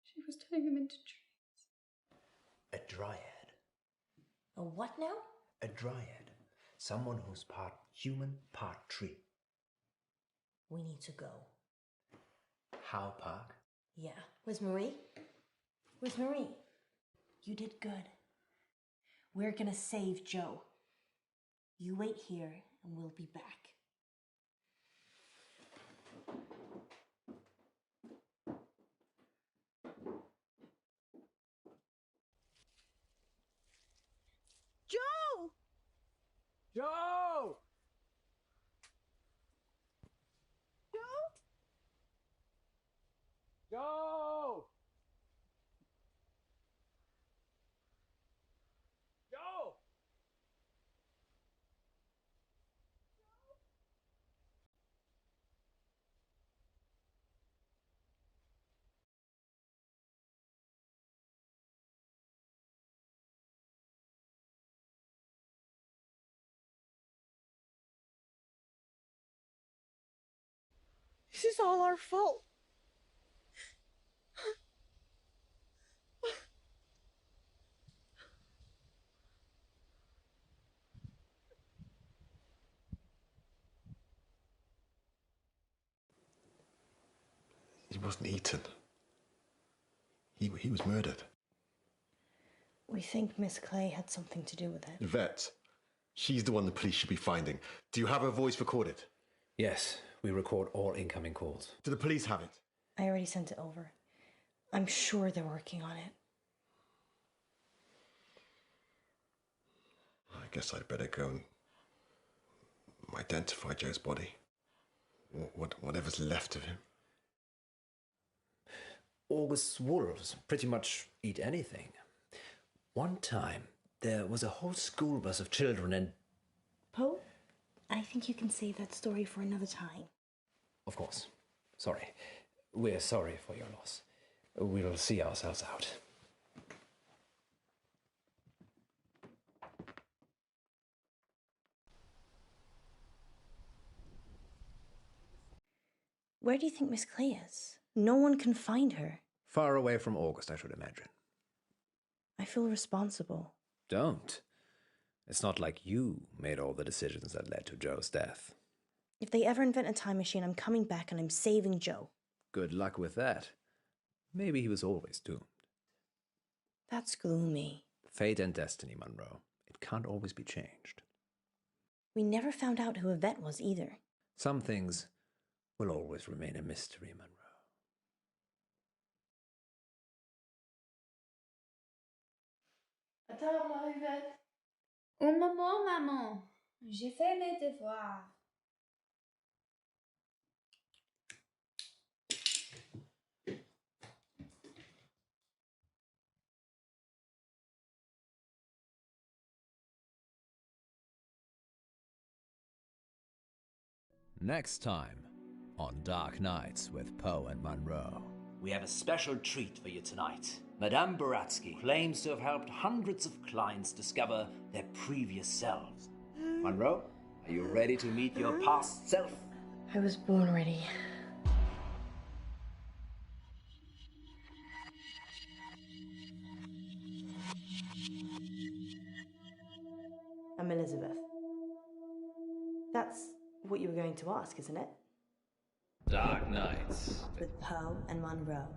She was turning them into trees. A dryad? A what now? A dryad. Someone who's part human, part tree. We need to go. How, Park? Yeah. Where's Marie? Where's Marie? You did good. We're gonna save Joe. You wait here and we'll be back. Joe! Joe! Joe? Joe! Joe! This is all our fault. He wasn't eaten. He was murdered. We think Miss Clay had something to do with it. Vet. She's the one the police should be finding. Do you have her voice recorded? Yes, we record all incoming calls. Do the police have it? I already sent it over. I'm sure they're working on it. I guess I'd better go and identify Joe's body. Whatever's left of him. August's wolves pretty much eat anything. One time, there was a whole school bus of children and... Poe, I think you can save that story for another time. Of course. Sorry. We're sorry for your loss. We'll see ourselves out. Where do you think Miss Clay is? No one can find her. Far away from August, I should imagine. I feel responsible. Don't. It's not like you made all the decisions that led to Joe's death. If they ever invent a time machine, I'm coming back and I'm saving Joe. Good luck with that. Maybe he was always doomed. That's gloomy. Fate and destiny, Monroe. It can't always be changed. We never found out who Yvette was either. Some things will always remain a mystery, Monroe. À table, Yvette. Un moment, maman. J'ai fait mes devoirs. Next time on Dark Nights with Poe and Monroe. We have a special treat for you tonight. Madame Baratsky claims to have helped hundreds of clients discover their previous selves. Monroe, are you ready to meet your past self? I was born ready. I'm Elizabeth. That's what you were going to ask, isn't it? Dark Nights. With Poe and Monroe.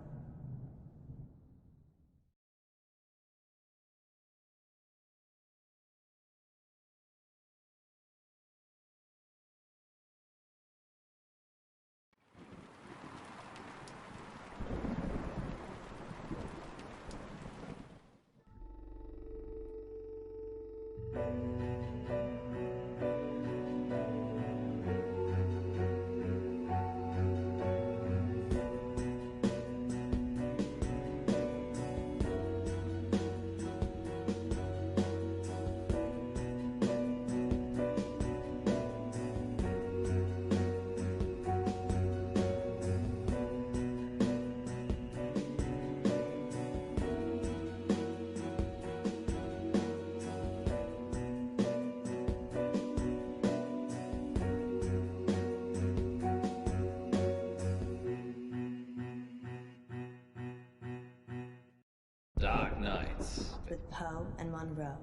Dark Nights. With Poe and Monroe.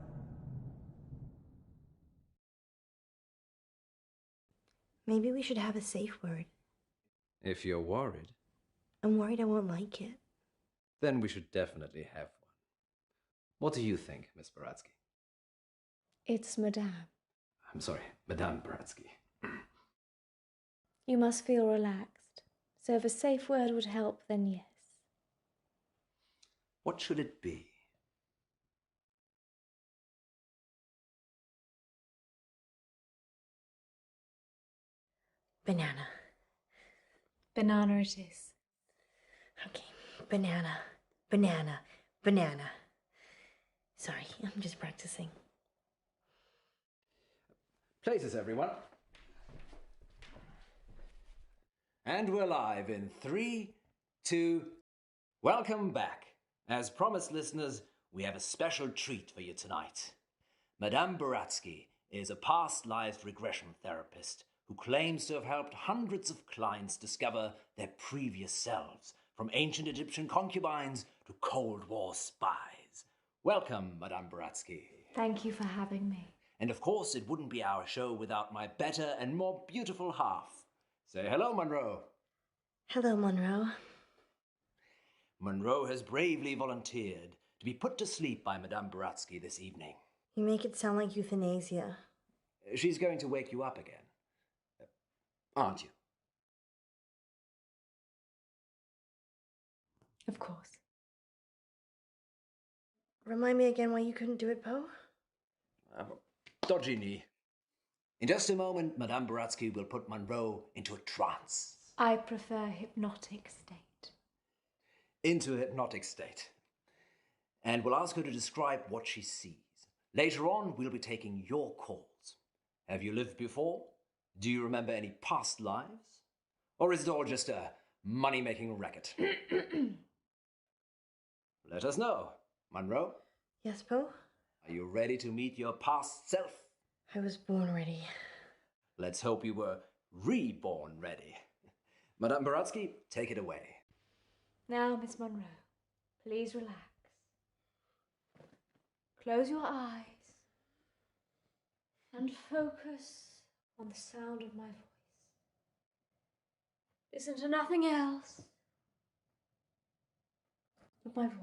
Maybe we should have a safe word. If you're worried, I'm worried I won't like it. then we should definitely have one. What do you think, Miss Baratsky? It's Madame. I'm sorry, Madame Baratsky. You must feel relaxed. So if a safe word would help, then yes. What should it be? Banana. Banana it is. Okay, banana, banana, banana. Sorry, I'm just practicing. Places, everyone. And we're live in 3, 2... Welcome back. As promised, listeners, we have a special treat for you tonight. Madame Baratsky is a past lives regression therapist who claims to have helped hundreds of clients discover their previous selves, from ancient Egyptian concubines to Cold War spies. Welcome, Madame Baratsky. Thank you for having me. And of course, it wouldn't be our show without my better and more beautiful half. Say hello, Monroe. Hello, Monroe. Monroe has bravely volunteered to be put to sleep by Madame Baratsky this evening. You make it sound like euthanasia. She's going to wake you up again. Aren't you? Of course. Remind me again why you couldn't do it, Poe? Dodgy knee. In just a moment, Madame Baratsky will put Monroe into a trance. I prefer hypnotic state. Into a hypnotic state. And we'll ask her to describe what she sees. Later on, we'll be taking your calls. Have you lived before? Do you remember any past lives? Or is it all just a money-making racket? Let us know. Monroe? Yes, Poe? Are you ready to meet your past self? I was born ready. Let's hope you were reborn ready. Madame Baratsky, take it away. Now, Miss Monroe, please relax. Close your eyes and focus on the sound of my voice. Listen to nothing else but my voice.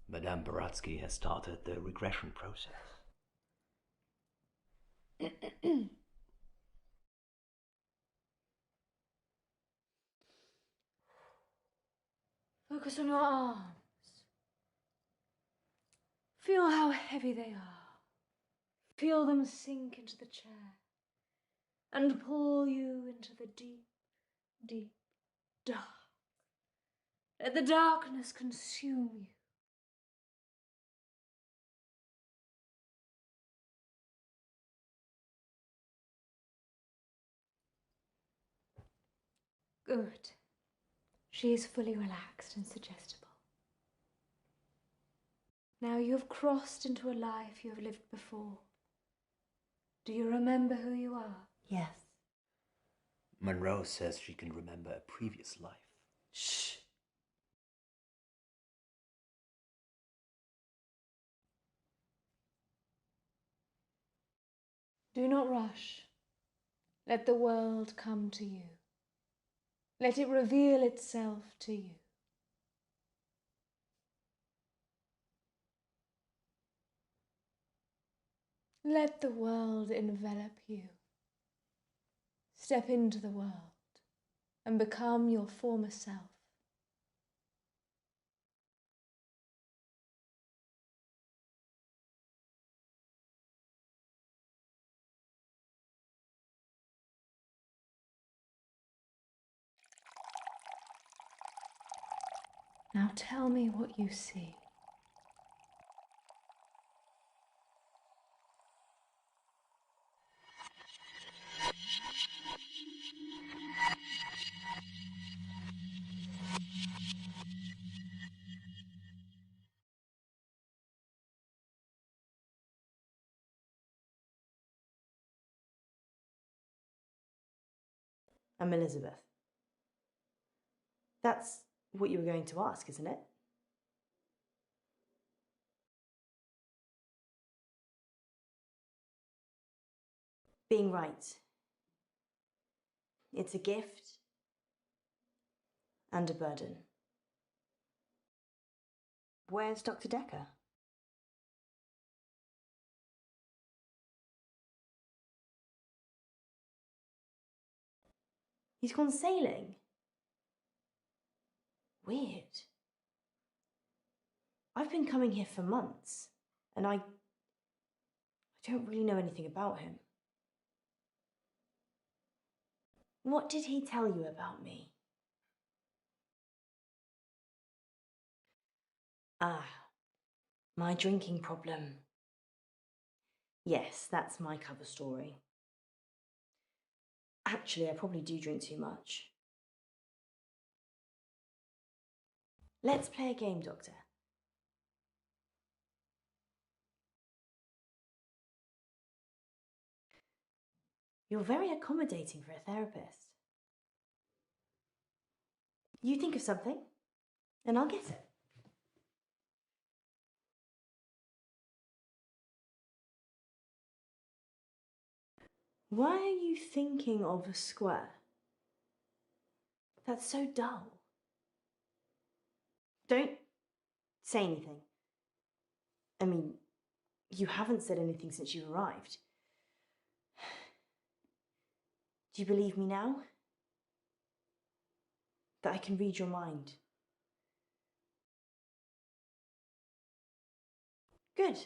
Madame Baratsky has started the regression process. Focus on your arms. Feel how heavy they are. Feel them sink into the chair and pull you into the deep, deep dark. Let the darkness consume you. Good. She is fully relaxed and suggestible. Now you have crossed into a life you have lived before. Do you remember who you are? Yes. Monroe says she can remember a previous life. Shh. Do not rush. Let the world come to you. Let it reveal itself to you. Let the world envelop you. Step into the world and become your former self. Now tell me what you see. I'm Elizabeth. That's what you were going to ask, isn't it? Being right. It's a gift and a burden. Where's Dr. Decker? He's gone sailing. Weird. I've been coming here for months, and I don't really know anything about him. What did he tell you about me? Ah, my drinking problem. Yes, that's my cover story. Actually, I probably do drink too much. Let's play a game, Doctor. You're very accommodating for a therapist. You think of something, and I'll guess it. Why are you thinking of a square? That's so dull. Don't say anything. I mean, you haven't said anything since you arrived. Do you believe me now? That I can read your mind? Good.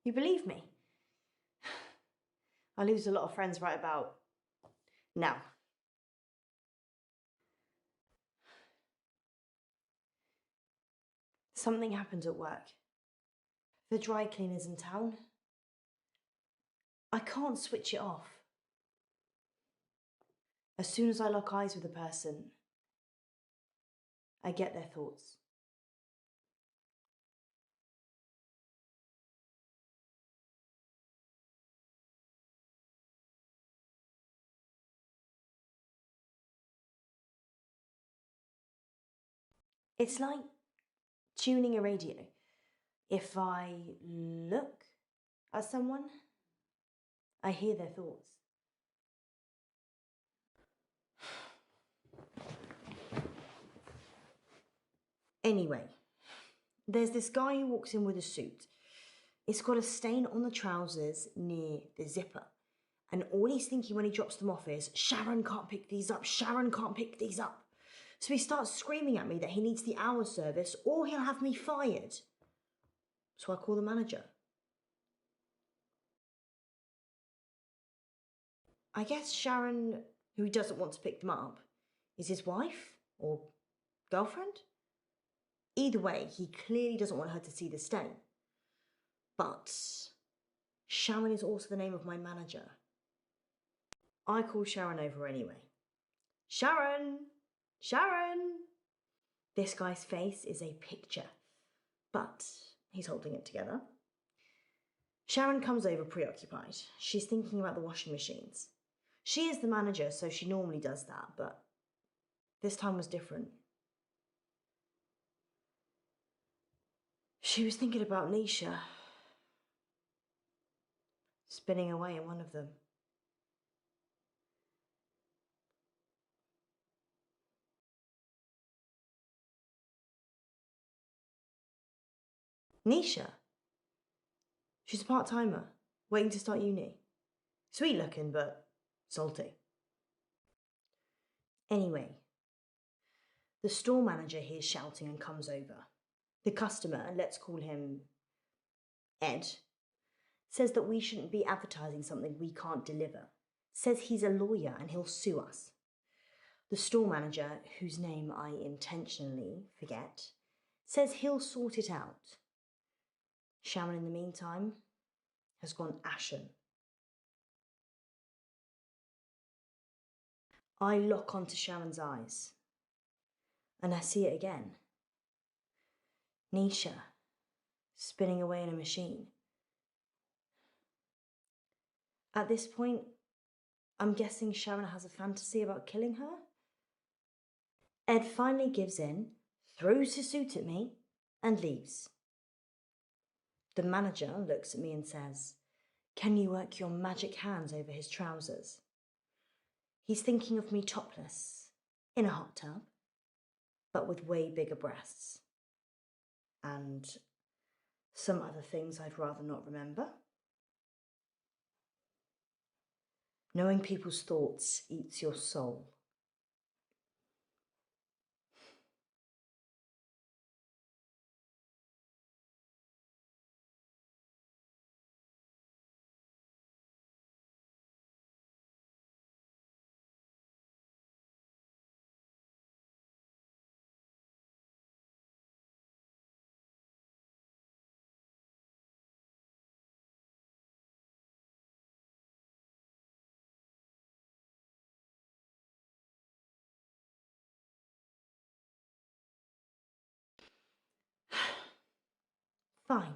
You believe me? I lose a lot of friends right about now. Something happened at work. The dry cleaner's in town. I can't switch it off. As soon as I lock eyes with a person, I get their thoughts. It's like tuning a radio. If I look at someone, I hear their thoughts. Anyway, there's this guy who walks in with a suit. It's got a stain on the trousers near the zipper. And all he's thinking when he drops them off is, Sharon can't pick these up, Sharon can't pick these up. So he starts screaming at me that he needs the hour service or he'll have me fired. So I call the manager. I guess Sharon, who doesn't want to pick them up, is his wife or girlfriend? Either way, he clearly doesn't want her to see the stain. But Sharon is also the name of my manager. I call Sharon over anyway. Sharon! Sharon! This guy's face is a picture, but he's holding it together. Sharon comes over preoccupied. She's thinking about the washing machines. She is the manager, so she normally does that, but this time was different. She was thinking about Nisha, spinning away in one of them. Nisha? She's a part-timer, waiting to start uni. Sweet looking, but salty. Anyway, the store manager hears shouting and comes over. The customer, let's call him Ed, says that we shouldn't be advertising something we can't deliver. Says he's a lawyer and he'll sue us. The store manager, whose name I intentionally forget, says he'll sort it out. Sharon, in the meantime, has gone ashen. I lock onto Sharon's eyes, and I see it again. Nisha, spinning away in a machine. At this point, I'm guessing Sharon has a fantasy about killing her? Ed finally gives in, throws his suit at me, and leaves. The manager looks at me and says, Can you work your magic hands over his trousers? He's thinking of me topless, in a hot tub, but with way bigger breasts. And some other things I'd rather not remember. Knowing people's thoughts eats your soul. Fine.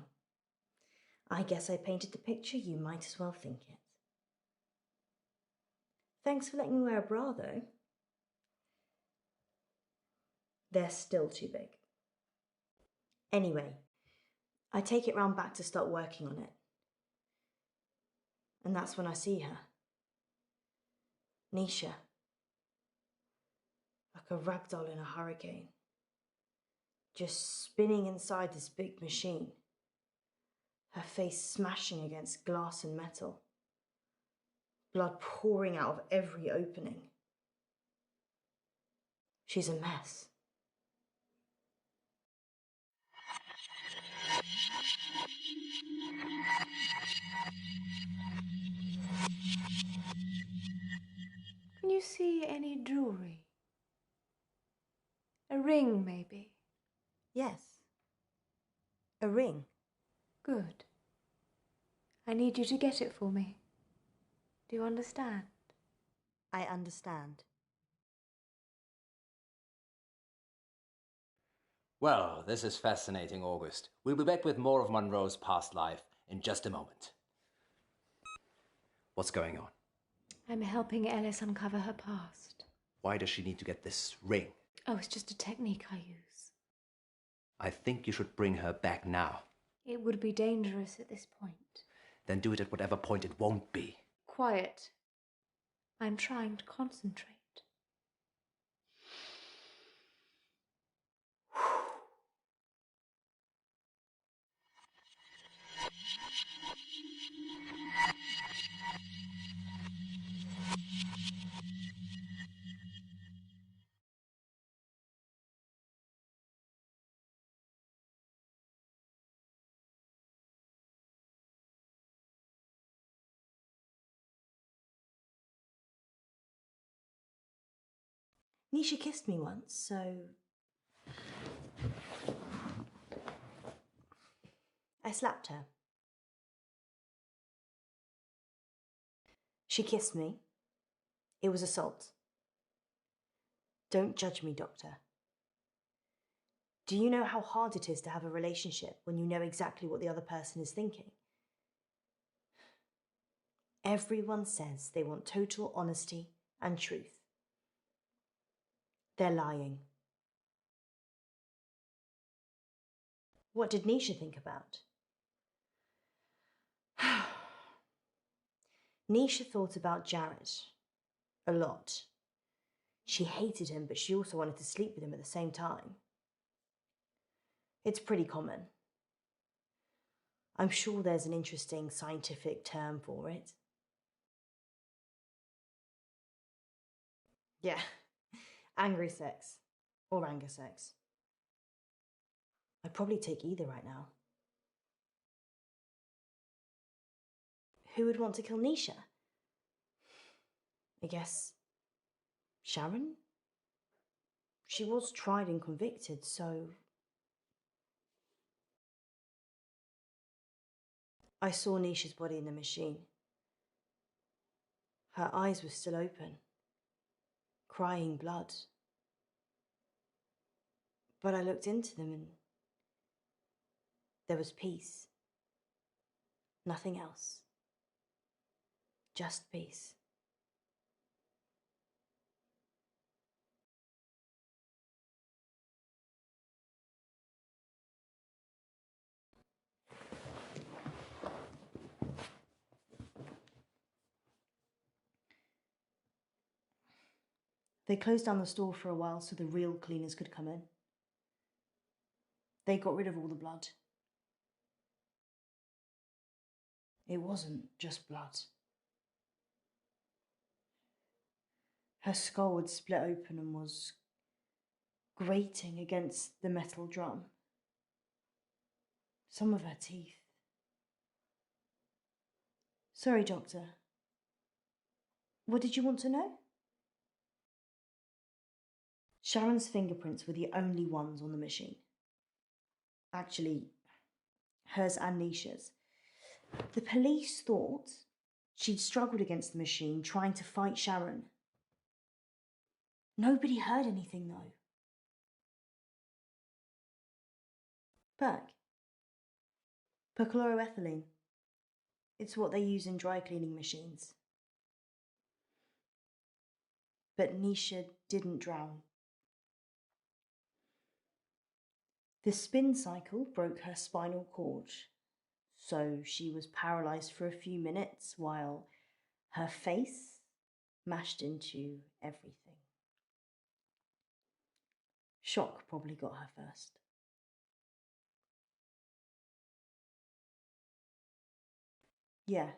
I guess I painted the picture, you might as well think it. Thanks for letting me wear a bra, though. They're still too big. Anyway, I take it round back to start working on it. And that's when I see her. Nisha. Like a rag doll in a hurricane. Just spinning inside this big machine. Her face smashing against glass and metal. Blood pouring out of every opening. She's a mess. Can you see any jewelry? A ring, maybe? Yes. A ring. Good. I need you to get it for me. Do you understand? I understand. Well, this is fascinating, August. We'll be back with more of Monroe's past life in just a moment. What's going on? I'm helping Ellis uncover her past. Why does she need to get this ring? Oh, it's just a technique I use. I think you should bring her back now. It would be dangerous at this point. Then do it at whatever point it won't be. Quiet. I'm trying to concentrate. Nisha kissed me once, so... I slapped her. She kissed me. It was assault. Don't judge me, Doctor. Do you know how hard it is to have a relationship when you know exactly what the other person is thinking? Everyone says they want total honesty and truth. They're lying. What did Nisha think about? Nisha thought about Jared. A lot. She hated him, but she also wanted to sleep with him at the same time. It's pretty common. I'm sure there's an interesting scientific term for it. Yeah, angry sex. Or anger sex. I'd probably take either right now. Who would want to kill Nisha? I guess Sharon? She was tried and convicted, so... I saw Nisha's body in the machine. Her eyes were still open, crying blood. But I looked into them and there was peace. Nothing else. Just peace. They closed down the store for a while so the real cleaners could come in. They got rid of all the blood. It wasn't just blood. Her skull had split open and was grating against the metal drum. Some of her teeth. Sorry, Doctor. What did you want to know? Sharon's fingerprints were the only ones on the machine. Actually, hers and Nisha's. The police thought she'd struggled against the machine, trying to fight Sharon. Nobody heard anything, though. Perchloroethylene. It's what they use in dry cleaning machines. But Nisha didn't drown. The spin cycle broke her spinal cord, so she was paralysed for a few minutes while her face mashed into everything. Shock probably got her first. Yeah,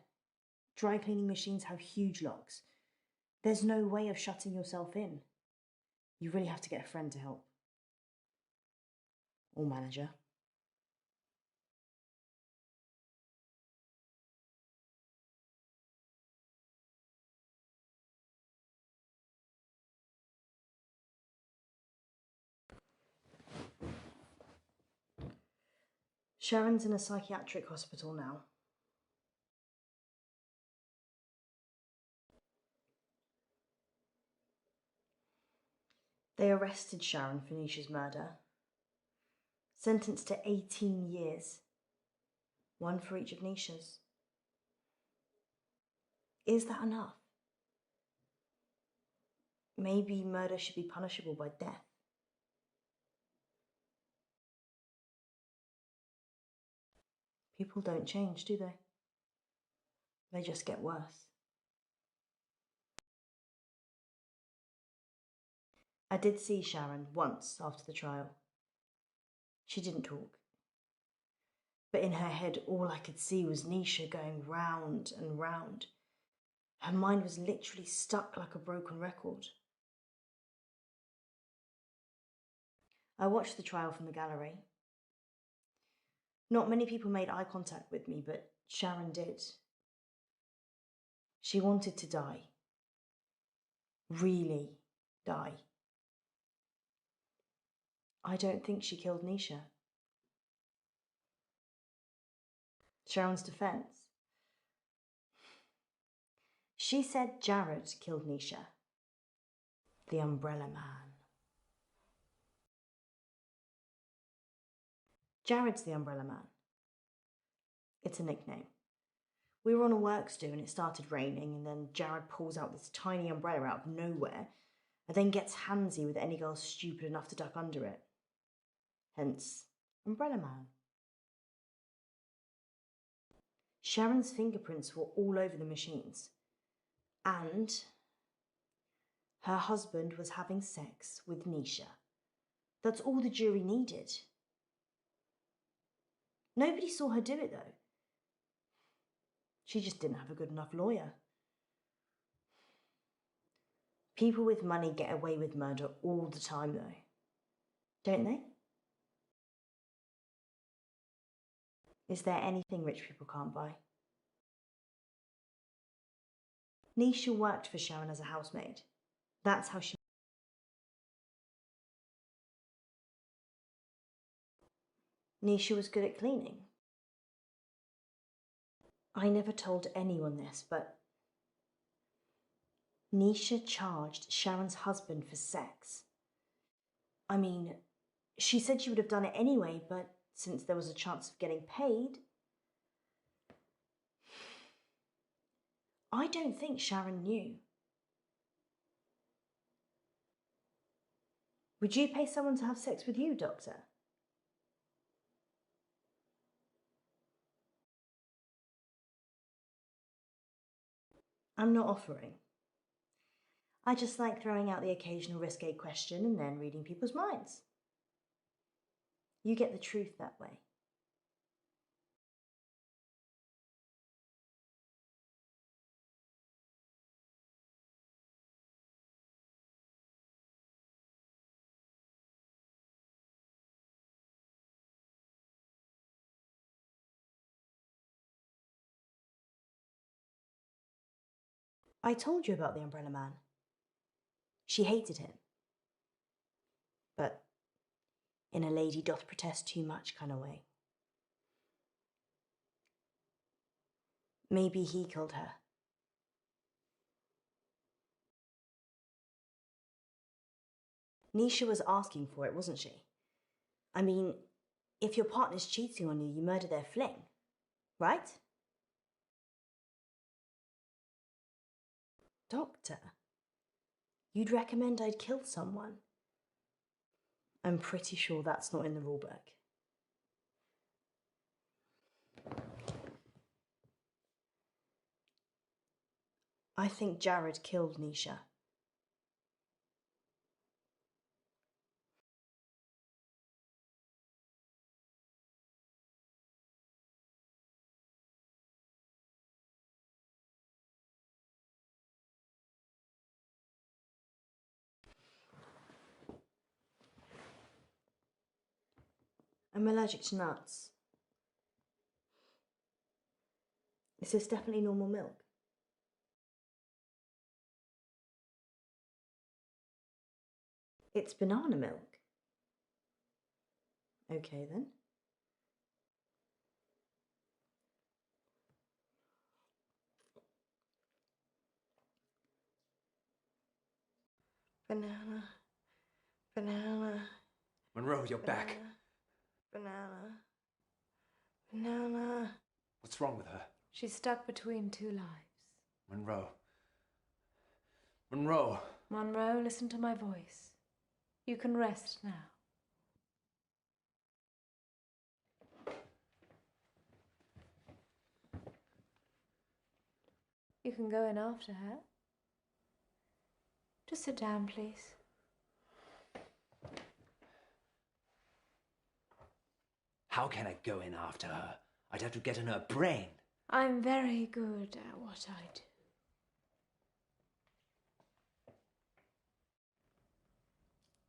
dry cleaning machines have huge locks. There's no way of shutting yourself in. You really have to get a friend to help. Or manager. Sharon's in a psychiatric hospital now. They arrested Sharon for Nisha's murder. Sentenced to 18 years. One for each of Nisha's. Is that enough? Maybe murder should be punishable by death. People don't change, do they? They just get worse. I did see Sharon once after the trial. She didn't talk. But in her head, all I could see was Nisha going round and round. Her mind was literally stuck like a broken record. I watched the trial from the gallery. Not many people made eye contact with me, but Sharon did. She wanted to die. Really die. I don't think she killed Nisha. Sharon's defense. She said Jared killed Nisha. The Umbrella Man. Jared's the Umbrella Man. It's a nickname. We were on a works do and it started raining, and then Jared pulls out this tiny umbrella out of nowhere and then gets handsy with any girl stupid enough to duck under it. Hence, Umbrella Man. Sharon's fingerprints were all over the machines. And her husband was having sex with Nisha. That's all the jury needed. Nobody saw her do it, though. She just didn't have a good enough lawyer. People with money get away with murder all the time, though. Don't they? Is there anything rich people can't buy? Nisha worked for Sharon as a housemaid. That's how she... Nisha was good at cleaning. I never told anyone this, but Nisha charged Sharon's husband for sex. I mean, she said she would have done it anyway, but since there was a chance of getting paid... I don't think Sharon knew. Would you pay someone to have sex with you, Doctor? I'm not offering. I just like throwing out the occasional risque question and then reading people's minds. You get the truth that way. I told you about the Umbrella Man. She hated him. But in a lady doth protest too much kind of way. Maybe he killed her. Nisha was asking for it, wasn't she? I mean, if your partner's cheating on you, you murder their fling, right? Doctor, you'd recommend I'd kill someone? I'm pretty sure that's not in the rulebook. I think Jared killed Nisha. I'm allergic to nuts. Is this definitely normal milk? It's banana milk. Okay then. Banana. Banana. Monroe, you're Banana. back. Banana. Banana. What's wrong with her? She's stuck between two lives. Monroe. Monroe. Monroe, listen to my voice. You can rest now. You can go in after her. Just sit down, please. How can I go in after her? I'd have to get in her brain. I'm very good at what I do.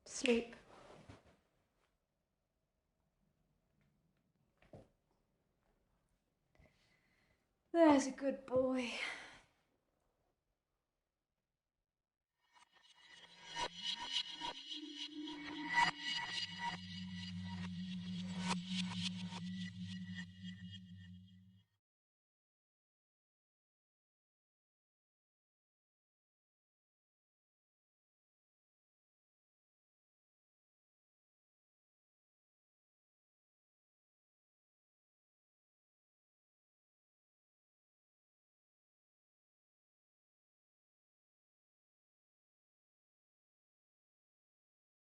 Sleep. There's a good boy.